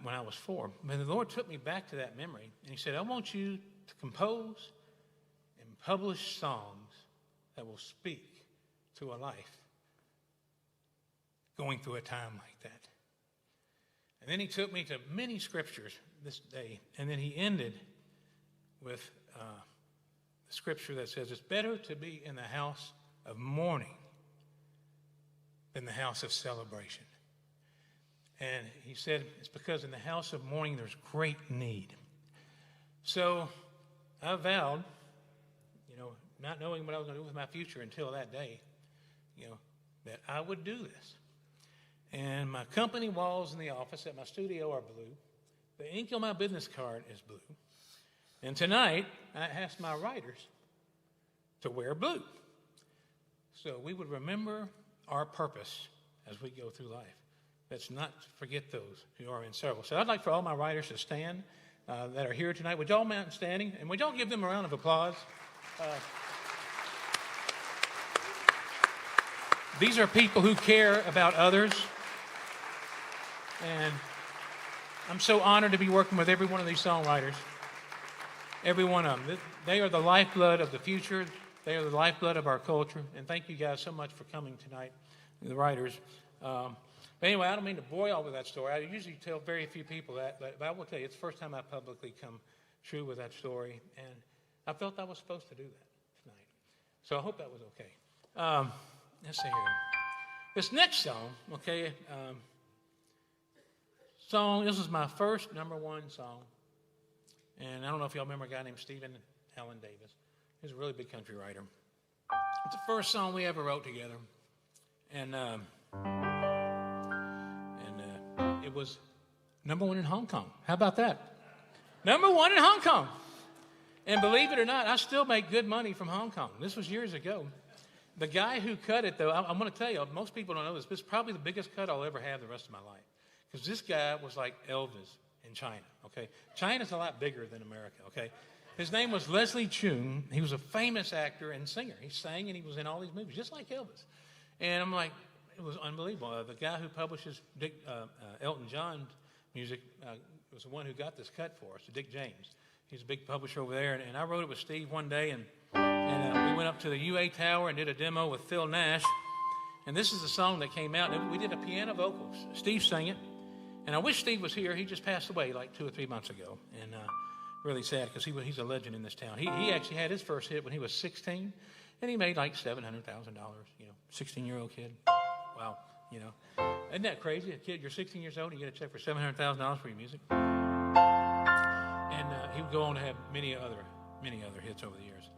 when I was 4. But the Lord took me back to that memory, and he said, I want you to compose and publish songs that will speak to a life going through a time like that. And then he took me to many scriptures this day, and then he ended with the scripture that says, it's better to be in the house of mourning than the house of celebration. And he said, it's because in the house of mourning there's great need. So I vowed, not knowing what I was going to do with my future until that day, that I would do this. And my company walls in the office at my studio are blue. The ink on my business card is blue. And tonight, I asked my writers to wear blue. So we would remember our purpose as we go through life. Let's not forget those who are in service. So I'd like for all my writers to stand that are here tonight. Would y'all mount standing? And would y'all give them a round of applause? These are people who care about others. And I'm so honored to be working with every one of these songwriters. Every one of them. They are the lifeblood of the future. They are the lifeblood of our culture. And thank you guys so much for coming tonight, the writers. But anyway, I don't mean to bore y'all with that story. I usually tell very few people that, but I will tell you, it's the first time I've publicly come true with that story. And I felt I was supposed to do that tonight. So I hope that was okay. Let's see here. This next song, okay, this was my first #1 song. And I don't know if y'all remember a guy named Stephen Allen Davis. He's a really big country writer. It's the first song we ever wrote together. And it was #1 in Hong Kong. How about that? #1 in Hong Kong. And believe it or not, I still make good money from Hong Kong. This was years ago. The guy who cut it, though, I'm going to tell you, most people don't know this, but it's probably the biggest cut I'll ever have the rest of my life. Because this guy was like Elvis in China, okay? China's a lot bigger than America, okay? His name was Leslie Cheung. He was a famous actor and singer. He sang and he was in all these movies, just like Elvis. And I'm like, it was unbelievable. The guy who publishes Elton John's music was the one who got this cut for us, Dick James. He's a big publisher over there. And I wrote it with Steve one day, and we went up to the UA Tower and did a demo with Phil Nash. And this is the song that came out. And we did a piano vocals. Steve sang it. And I wish Steve was here. He just passed away like 2 or 3 months ago. And really sad because he's a legend in this town. He actually had his first hit when he was 16. And he made like $700,000, 16-year-old kid. Wow, Isn't that crazy? A kid, you're 16 years old and you get a check for $700,000 for your music. And he would go on to have many other hits over the years.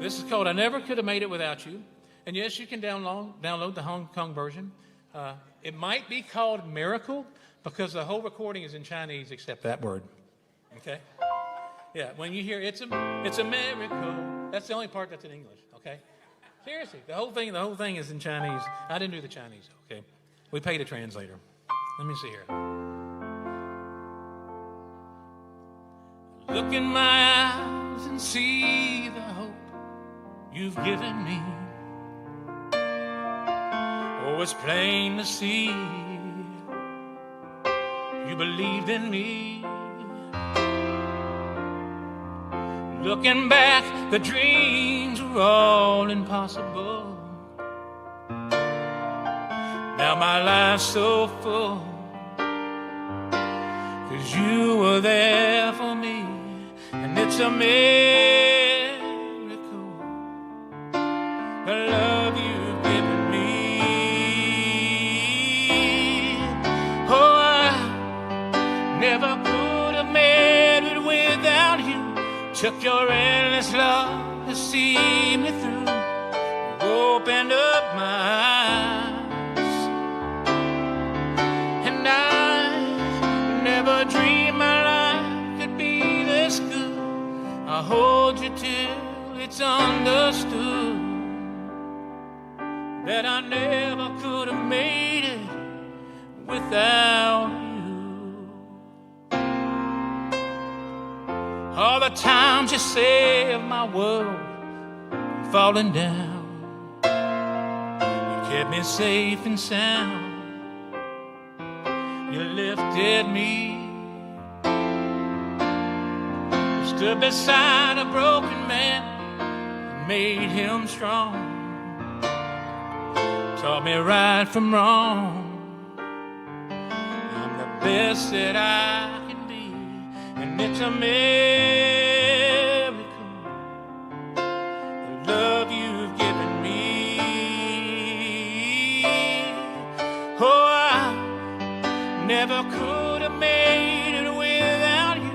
This is called I Never Could Have Made It Without You. And yes, you can download the Hong Kong version. It might be called Miracle because the whole recording is in Chinese except that word. Okay? Yeah, when you hear it's a miracle, that's the only part that's in English. Okay? Seriously, the whole thing is in Chinese. I didn't do the Chinese. Okay? We paid a translator. Let me see here. Look in my eyes and see the hope you've given me. Oh, it's plain to see you believed in me. Looking back, the dreams were all impossible. Now my life's so full, 'cause you were there for me. And it's a miracle, the love you've given me. Oh, I never could have made it without you. Took your endless love to see me through. You opened up my eyes, and I never dreamed my life could be this good. I hold you till it's understood that I never could have made it without you. All the times you saved my world from falling down, you kept me safe and sound, you lifted me. Stood beside a broken man and made him strong. Taught me right from wrong. I'm the best that I can be, and it's a miracle, the love you've given me. Oh, I never could have made it without you.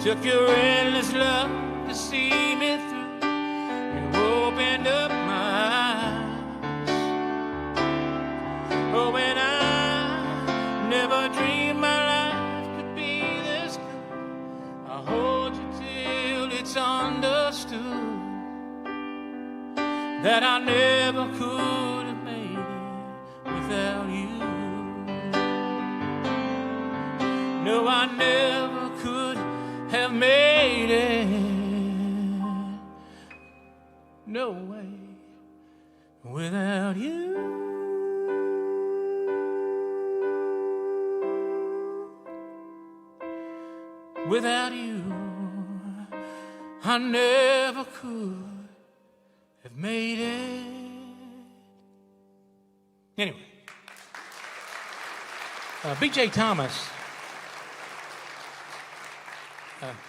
Took your endless love to see me through. You opened up my eyes. Oh, and I never dreamed my life could be this good. I hold you till it's understood that I never could have made it without you. No, I never could have made it. No way without you. Without you, I never could have made it. Anyway, B.J. Thomas.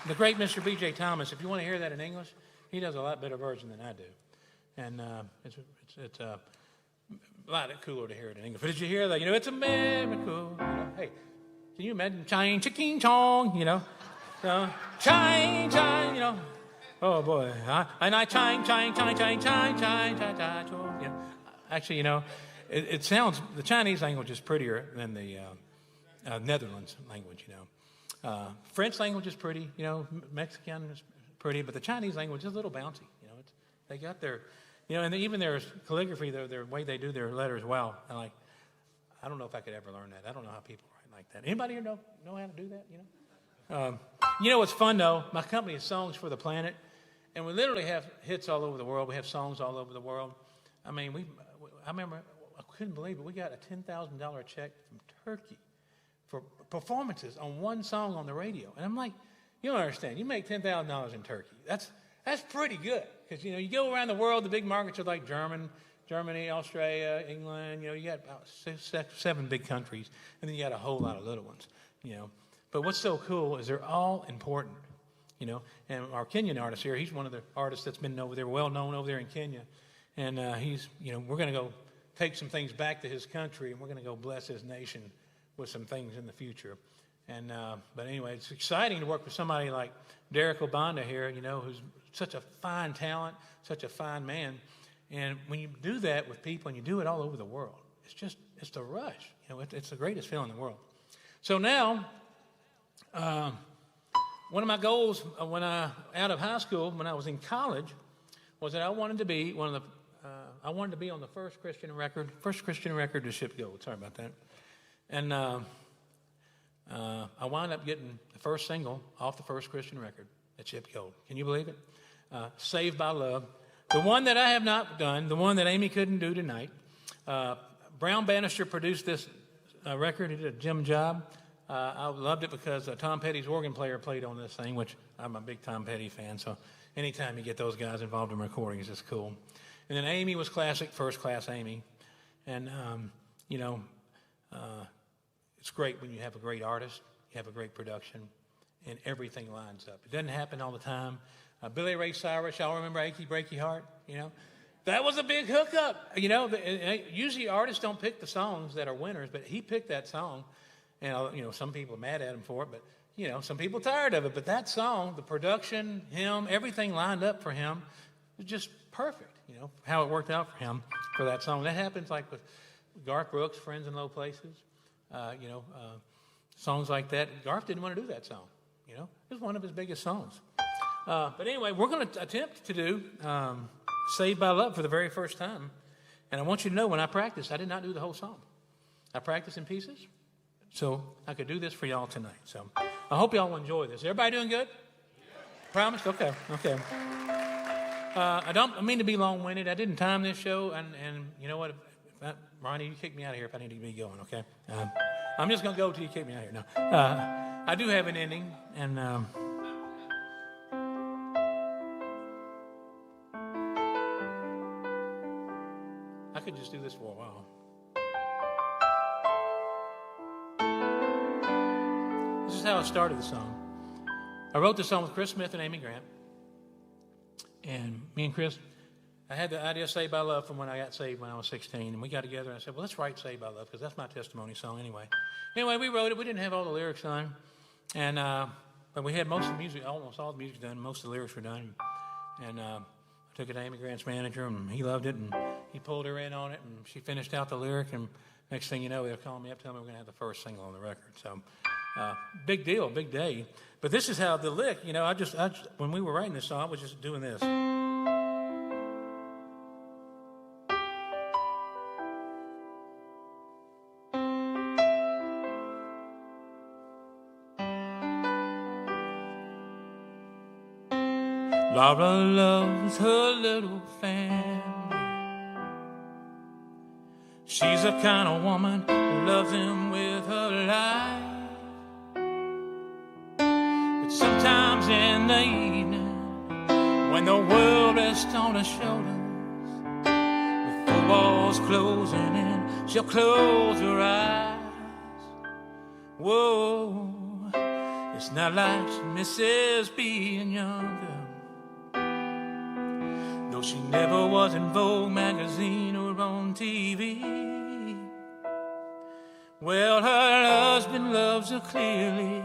The great Mr. B.J. Thomas, if you want to hear that in English, he does a lot better version than I do. And it's a lot cooler to hear it in English. But did you hear that? You know, it's a miracle. You know, hey, can you imagine? Ching, chicking, chong, you know. Ching, ching, you know. Oh, boy. And I ching, ching, ching, ching, ching, ching, ching, ching. You know, actually, you know, it sounds, the Chinese language is prettier than the Netherlands language, you know. French language is pretty, you know, Mexican is pretty, but the Chinese language is a little bouncy, you know. They got their, you know, and even their calligraphy, their way they do their letters, wow. I don't know if I could ever learn that. I don't know how people write like that. Anybody here know how to do that, you know? You know what's fun, though? My company is Songs for the Planet, and we literally have hits all over the world. We have songs all over the world. I mean, I remember, I couldn't believe it. We got a $10,000 check from Turkey for performances on one song on the radio. And I'm like, you don't understand. You make $10,000 in Turkey. That's pretty good. Because, you know, you go around the world, the big markets are like Germany, Australia, England. You know, you got about 7 big countries. And then you got a whole lot of little ones, you know. But what's so cool is they're all important, you know. And our Kenyan artist here, he's one of the artists that's been over there, well known over there in Kenya. And he's, you know, we're going to go take some things back to his country, and we're going to go bless his nation with some things in the future. And but anyway, it's exciting to work with somebody like Derek Obanda here, you know, who's such a fine talent, such a fine man. And when you do that with people and you do it all over the world, It's the rush. You know, it's the greatest feeling in the world. So now, one of my goals out of high school, when I was in college, was that I wanted to be on the first Christian record to ship gold. Sorry about that. And I wound up getting the first single off the first Christian record that shipped gold. Can you believe it? Saved by Love. The one that I have not done, the one that Amy couldn't do tonight. Brown Bannister produced this record. He did a gem job. I loved it because Tom Petty's organ player played on this thing, which I'm a big Tom Petty fan, so anytime you get those guys involved in recordings, it's cool. And then Amy was classic, first class Amy. And, it's great when you have a great artist, you have a great production, and everything lines up. It doesn't happen all the time. Billy Ray Cyrus, y'all remember Achy Breaky Heart? You know, that was a big hookup. You know, usually artists don't pick the songs that are winners, but he picked that song. And, some people are mad at him for it, but, some people are tired of it. But that song, the production, him, everything lined up for him was just perfect, how it worked out for him for that song. That happens like with Garth Brooks, Friends in Low Places, songs like that. Garth didn't want to do that song, it was one of his biggest songs. But anyway, we're going to attempt to do Saved by Love for the very first time. And I want you to know, when I practiced, I did not do the whole song. I practiced in pieces, so I could do this for y'all tonight. So I hope y'all will enjoy this. Everybody doing good? Promised? Okay. I don't mean to be long-winded. I didn't time this show, and you know what? Ronnie, you kick me out of here if I need to be going, okay? I'm just going to go till you kick me out of here. No. I do have an ending, and... I could just do this for a while. This is how I started the song. I wrote the song with Chris Smith and Amy Grant. And me and Chris, I had the idea of Saved by Love from when I got saved when I was 16. And we got together and I said, well, let's write Saved by Love because that's my testimony song anyway. Anyway, we wrote it. We didn't have all the lyrics done. And but we had most of the music, almost all the music done. Most of the lyrics were done. And I took it to Amy Grant's manager, and he loved it. And he pulled her in on it, and she finished out the lyric. And next thing you know, they're calling me up, telling me we're going to have the first single on the record. So big deal, big day. But this is how the lick, I just when we were writing this song, I was just doing this. Laura loves her little family. She's the kind of woman who loves him with her life. But sometimes in the evening, when the world rests on her shoulders, with the walls closing in, she'll close her eyes. Whoa, it's not like she misses being younger. Though she never was in Vogue magazine or on TV. Well, her husband loves her clearly,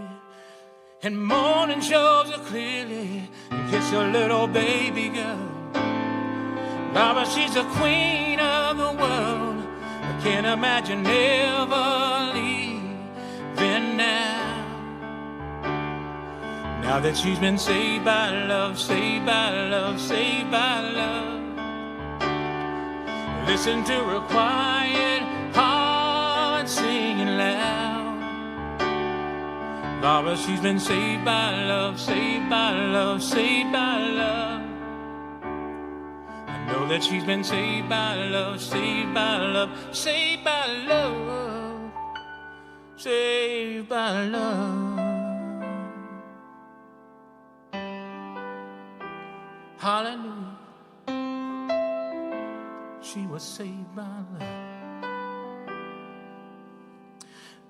and morning shows her clearly, and kiss her little baby girl. Baba, she's the queen of the world. I can't imagine ever leaving now. Now that she's been saved by love, saved by love, saved by love. Listen to her quiet heart singing loud. Barbara, she's been saved by love, saved by love, saved by love. I know that she's been saved by love, saved by love, saved by love, saved by love. Hallelujah. She was saved by love.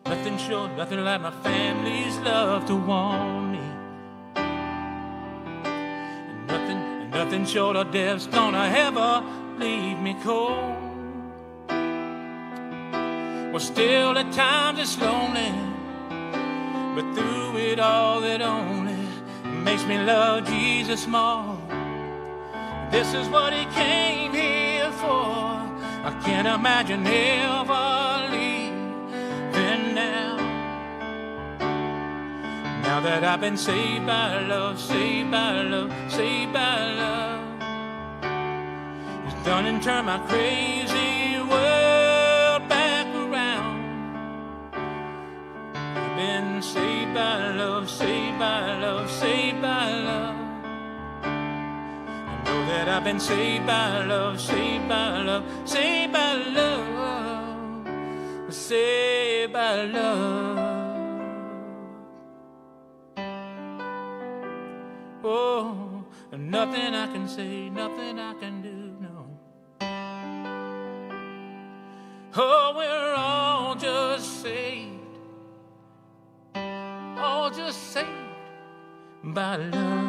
Nothing short, nothing like my family's love to warm me. And nothing short of death's gonna ever leave me cold. Well, still at times it's lonely, but through it all it only makes me love Jesus more. This is what he came here for. I can't imagine ever leaving now. Now that I've been saved by love, saved by love, saved by love, He's done and turned my crazy world back around. I've been saved by love, saved by love, saved by love. I know that I've been saved by love, saved by love, saved by love, saved by love. Oh, nothing I can say, nothing I can do, no. Oh, we're all just saved, all just saved by love.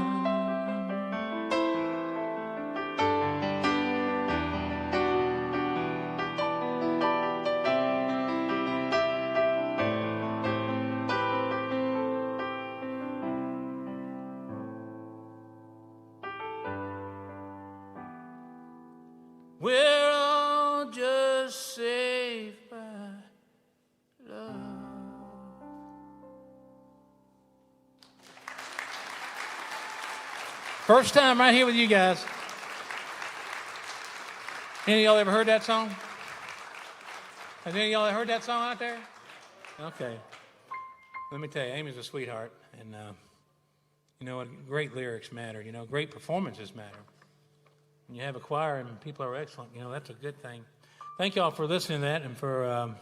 We're all just saved by love. First time right here with you guys. Any of y'all ever heard that song? Has any of y'all ever heard that song out there? Okay. Let me tell you, Amy's a sweetheart. And you know what? Great lyrics matter. You know, great performances matter. When you have a choir and people are excellent, you know, that's a good thing. Thank y'all for listening to that and for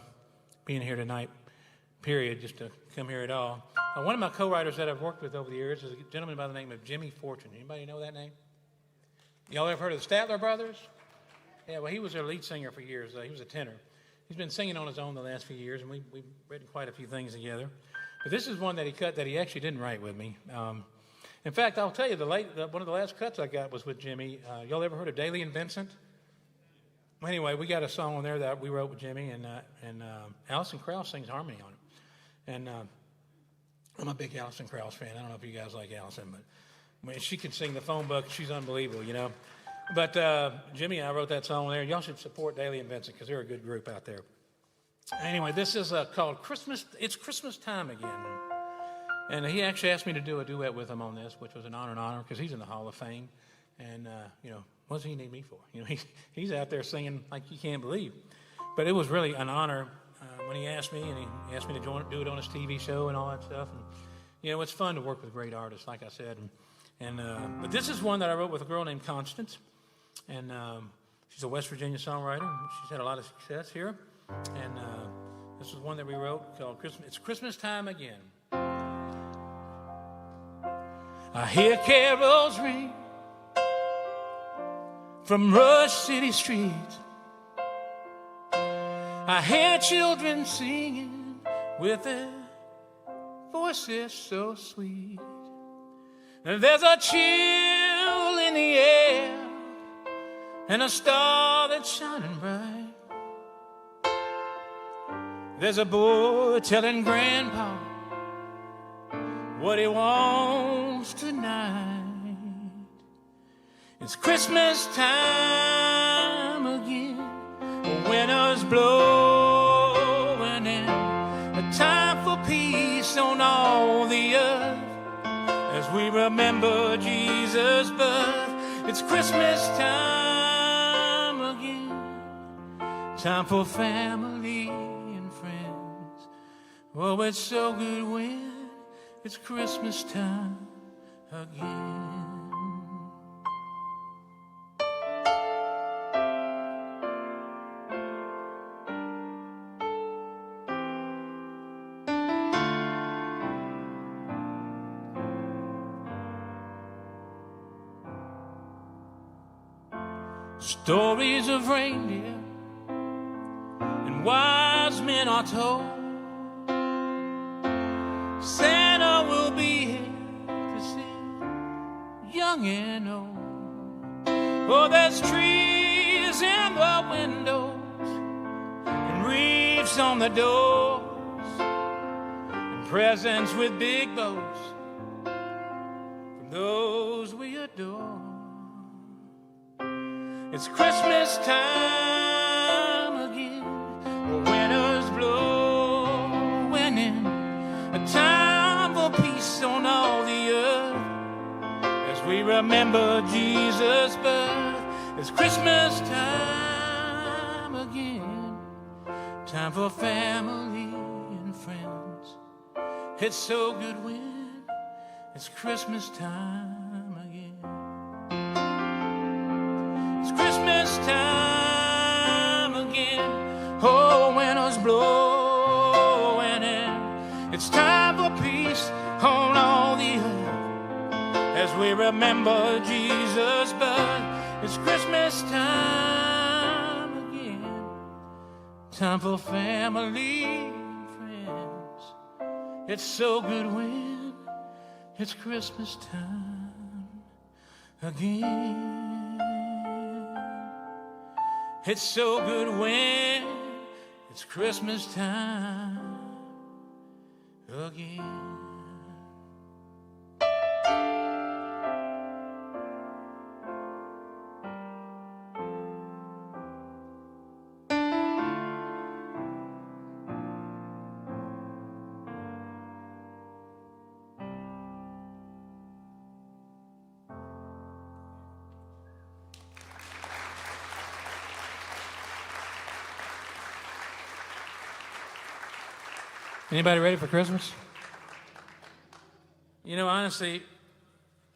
being here tonight, period, just to come here at all. One of my co-writers that I've worked with over the years is a gentleman by the name of Jimmy Fortune. Anybody know that name? Y'all ever heard of the Statler Brothers? Yeah, well, he was their lead singer for years. He was a tenor. He's been singing on his own the last few years, and we've written quite a few things together. But this is one that he cut that he actually didn't write with me. In fact, I'll tell you, one of the last cuts I got was with Jimmy. Y'all ever heard of Daly and Vincent? Well, anyway, we got a song on there that we wrote with Jimmy, and Alison Krauss sings harmony on it. And I'm a big Alison Krauss fan. I don't know if you guys like Alison, but I mean, she can sing the phone book. She's unbelievable, you know. But Jimmy and I wrote that song there. Y'all should support Daly and Vincent because they're a good group out there. Anyway, this is called Christmas. It's Christmas Time Again. And he actually asked me to do a duet with him on this, which was an honor because he's in the Hall of Fame. And, you know, what does he need me for? You know, he's out there singing like you can't believe. But it was really an honor when he asked me, and he asked me to do it on his TV show and all that stuff. And, you know, it's fun to work with great artists, like I said. But this is one that I wrote with a girl named Constance. And she's a West Virginia songwriter. She's had a lot of success here. And this is one that we wrote called Christmas. It's Christmas Time Again. I hear carols ring from Rush City streets. I hear children singing with their voices so sweet. And there's a chill in the air and a star that's shining bright. There's a boy telling Grandpa what he wants tonight. It's Christmas time again, winter's blowing in, a time for peace on all the earth as we remember Jesus' birth. It's Christmas time again, time for family and friends. Oh, it's so good when it's Christmas time again. Stories of reindeer and wise men are told. Santa will be here to see young and old. Oh, there's trees in the windows and wreaths on the doors and presents with big bows from those we adore. It's Christmas time we remember Jesus' birth. It's Christmas time again, time for family and friends. It's so good when it's Christmas time again. It's Christmas time again. Oh, winter's blowing in. It's time for peace on all the earth as we remember Jesus' birth. It's Christmas time again, time for family and friends. It's so good when it's Christmas time again. It's so good when it's Christmas time again. Anybody ready for Christmas? You know, honestly,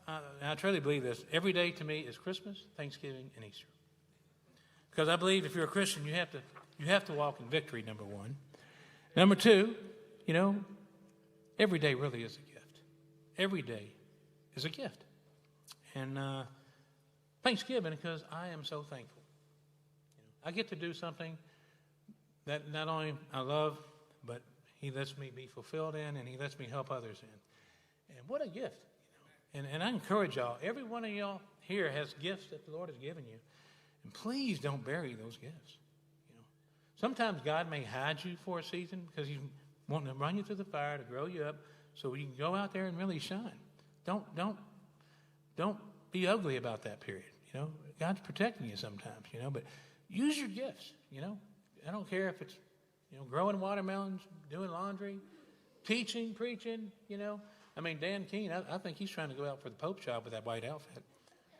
I truly believe this. Every day to me is Christmas, Thanksgiving, and Easter. Because I believe if you're a Christian, you have to walk in victory, number one. Number two, you know, every day really is a gift. Every day is a gift. And Thanksgiving, because I am so thankful. I get to do something that not only I love, but He lets me be fulfilled in, and He lets me help others in. And what a gift. And I encourage y'all, every one of y'all here has gifts that the Lord has given you. And please don't bury those gifts. You know, sometimes God may hide you for a season because He's wanting to run you through the fire to grow you up so you can go out there and really shine. Don't be ugly about that period. You know, God's protecting you sometimes, you know, but use your gifts, you know. I don't care if it's, you know, growing watermelons, doing laundry, teaching, preaching, you know. I mean, Dan Keene, I think he's trying to go out for the Pope job with that white outfit.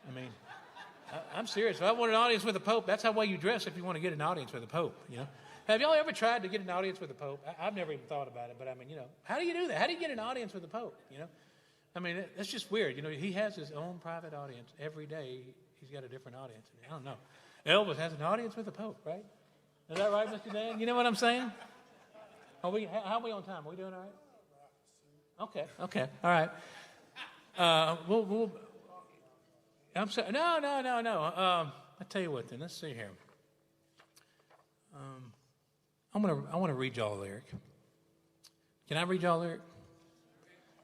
I mean, I'm serious. If I want an audience with the Pope, that's how well you dress if you want to get an audience with the Pope, you know. Have y'all ever tried to get an audience with the Pope? I've never even thought about it, but I mean, you know, how do you do that? How do you get an audience with the Pope, you know? I mean, that's just weird. You know, he has his own private audience. Every day he's got a different audience. I don't know. Elvis has an audience with the Pope, right? Is that right, Mr. Dan? You know what I'm saying? How are we on time? Are we doing all right? Okay, all right. I'm sorry. No. I tell you what, then. Let's see here. I want to read y'all a lyric. Can I read y'all a lyric?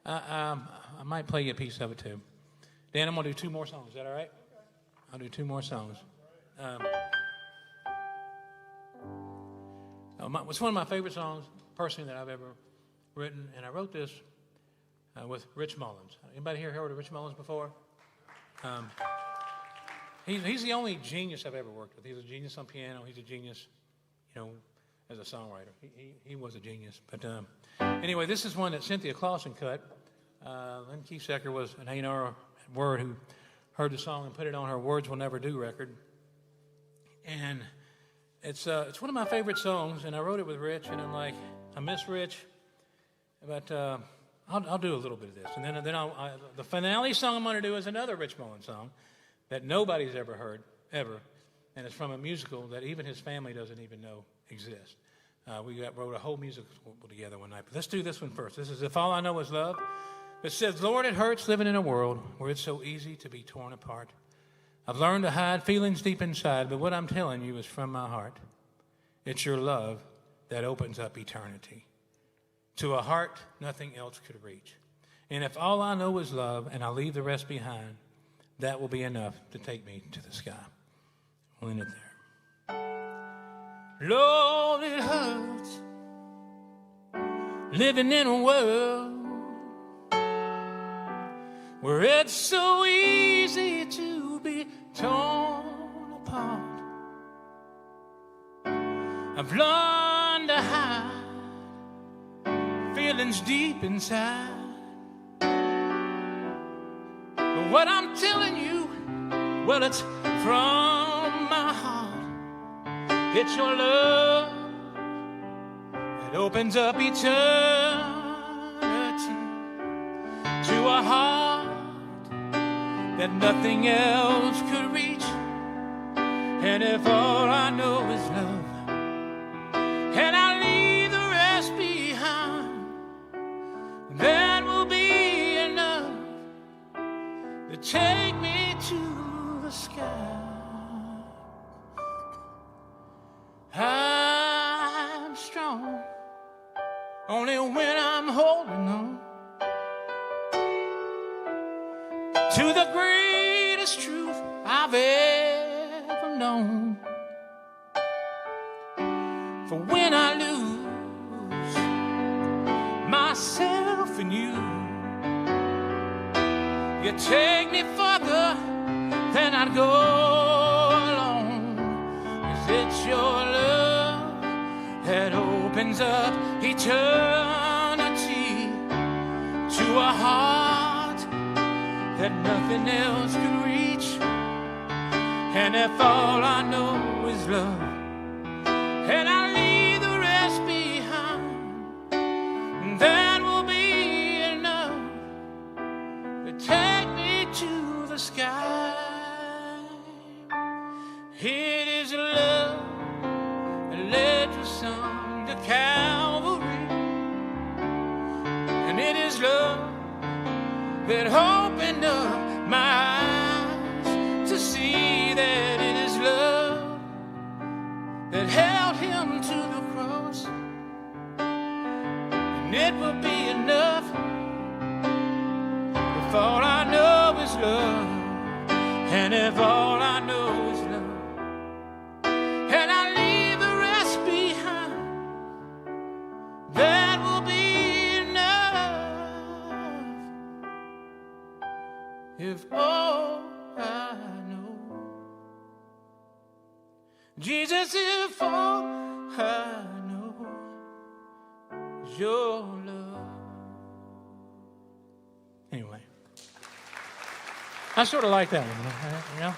I might play you a piece of it too. Dan, I'm gonna do 2 more songs. Is that all right? I'll do 2 more songs. It's one of my favorite songs, personally, that I've ever written, and I wrote this with Rich Mullins. Anybody here heard of Rich Mullins before? He's the only genius I've ever worked with. He's a genius on piano. He's a genius, you know, as a songwriter. He was a genius. But anyway, this is one that Cynthia Clausen cut. Lynn Kiesecker was an A&R Word who heard the song and put it on her Words Will Never Do record. And it's one of my favorite songs, and I wrote it with Rich, and I'm like, I miss Rich, but I'll do a little bit of this. And then the finale song I'm going to do is another Rich Mullins song that nobody's ever heard, ever, and it's from a musical that even his family doesn't even know exists. We wrote a whole musical together one night. But let's do this one first. This is If All I Know Is Love. It says, Lord, it hurts living in a world where it's so easy to be torn apart. I've learned to hide feelings deep inside, but what I'm telling you is from my heart. It's your love that opens up eternity to a heart nothing else could reach. And if all I know is love and I leave the rest behind, that will be enough to take me to the sky. We'll end it there. Lord, it hurts living in a world where it's so easy to be torn apart. I've learned to hide feelings deep inside, But what I'm telling you, well, it's from my heart. It's your love that opens up eternity to a heart that nothing else could reach. And if all I know is love, and I leave the rest behind, that will be enough to take me to the sky. I'm strong only when I'm holding on to the greatest truth I've ever known. For when I lose myself in you, you take me further than I'd go alone. 'Cause it's your love that opens up eternity to a heart that nothing else can reach. And if all I know is love, and I leave the rest behind, that will be enough to take me to the sky. It is love that led your son to Calvary, and it is love that opened up my eyes to see that it is love that held him to the cross. And it will be enough if all I know is love, and if all I know is love, and I leave the rest behind, that will be enough if all I know, Jesus, if all I know is your love. Anyway, I sort of like that one, you know.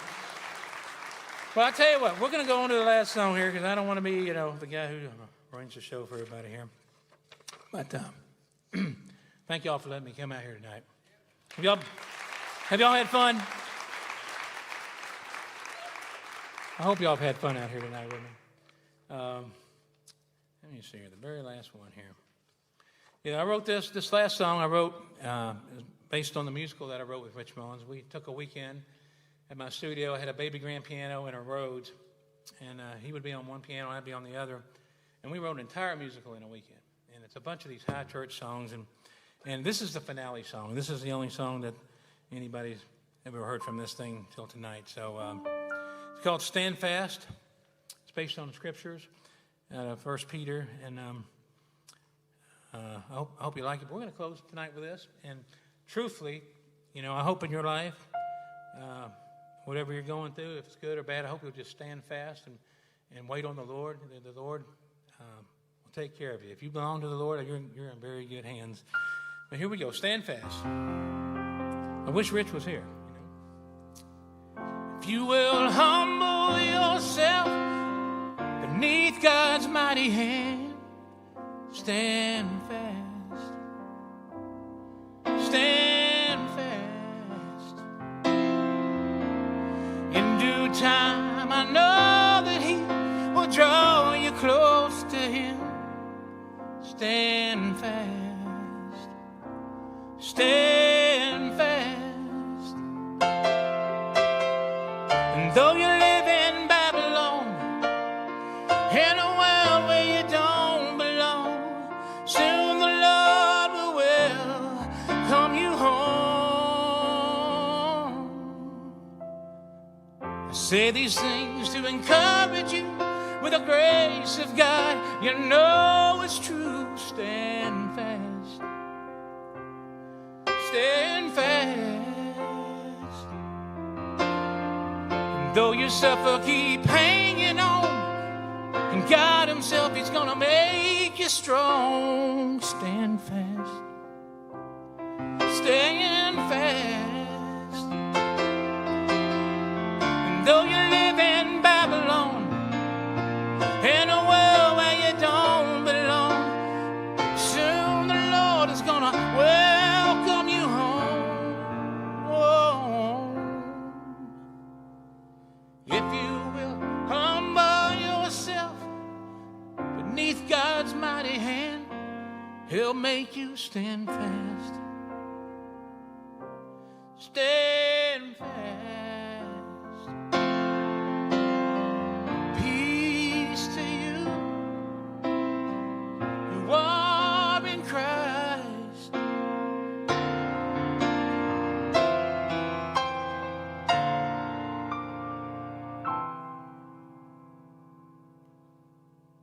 Well, I tell you what, we're going to go on to the last song here because I don't want to be, the guy who runs the show for everybody here. But thank y'all for letting me come out here tonight. Have y'all had fun? I hope y'all have had fun out here tonight with me. Let me see here, the very last one here. Yeah, I wrote this last song I wrote based on the musical that I wrote with Rich Mullins. We took a weekend at my studio. I had a baby grand piano and a Rhodes, and he would be on one piano, I'd be on the other. And we wrote an entire musical in a weekend. And it's a bunch of these high church songs, and this is the finale song. This is the only song that anybody's ever heard from this thing till tonight. So it's called Stand Fast. It's based on the scriptures, 1 Peter, and I hope you like it. But we're going to close tonight with this. And truthfully, I hope in your life, whatever you're going through, if it's good or bad, I hope you'll just stand fast and wait on the Lord. The Lord will take care of you. If you belong to the Lord, you're in very good hands. But here we go. Stand fast. I wish Rich was here. If you will humble yourself beneath God's mighty hand, stand fast. Stand fast. In due time, I know that He will draw you close to Him. Stand fast. Stand fast. And though you live in Babylon, in a world where you don't belong, soon the Lord will welcome you home. I say these things to encourage you with the grace of God. You know it's true. Stand fast. Stand fast. And though you suffer, keep hanging on. And God Himself, He's gonna make you strong. Stand fast. Stand fast. you stand fast. Stand fast. Peace to you who are in Christ.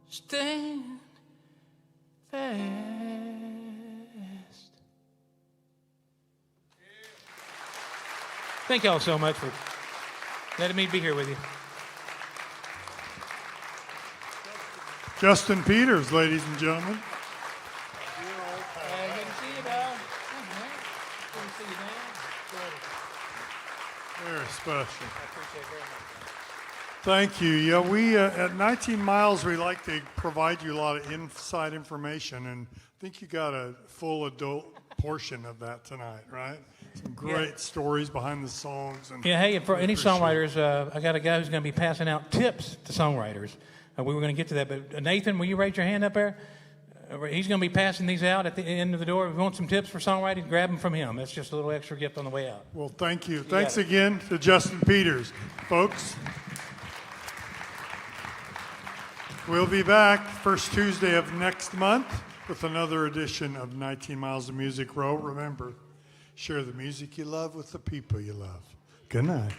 Stand fast. Thank y'all so much for letting me be here with you. Justin Peters, ladies and gentlemen. Good to see you, Val. Good to see you, Dan. Very special. I appreciate it very much. Thank you. Yeah, we at 19 Miles, we like to provide you a lot of inside information, and I think you got a full adult portion of that tonight, right? Some great stories behind the songs. And Yeah, hey, for we any appreciate it. songwriters, I got a guy who's going to be passing out tips to songwriters. We were going to get to that, but Nathan, will you raise your hand up there? He's going to be passing these out at the end of the door. If you want some tips for songwriting, grab them from him. That's just a little extra gift on the way out. Well, thank you. got Thanks it. again to Justin Peters. Folks, we'll be back first Tuesday of next month with another edition of 19 Miles of Music Row. Remember, share the music you love with the people you love. Good night.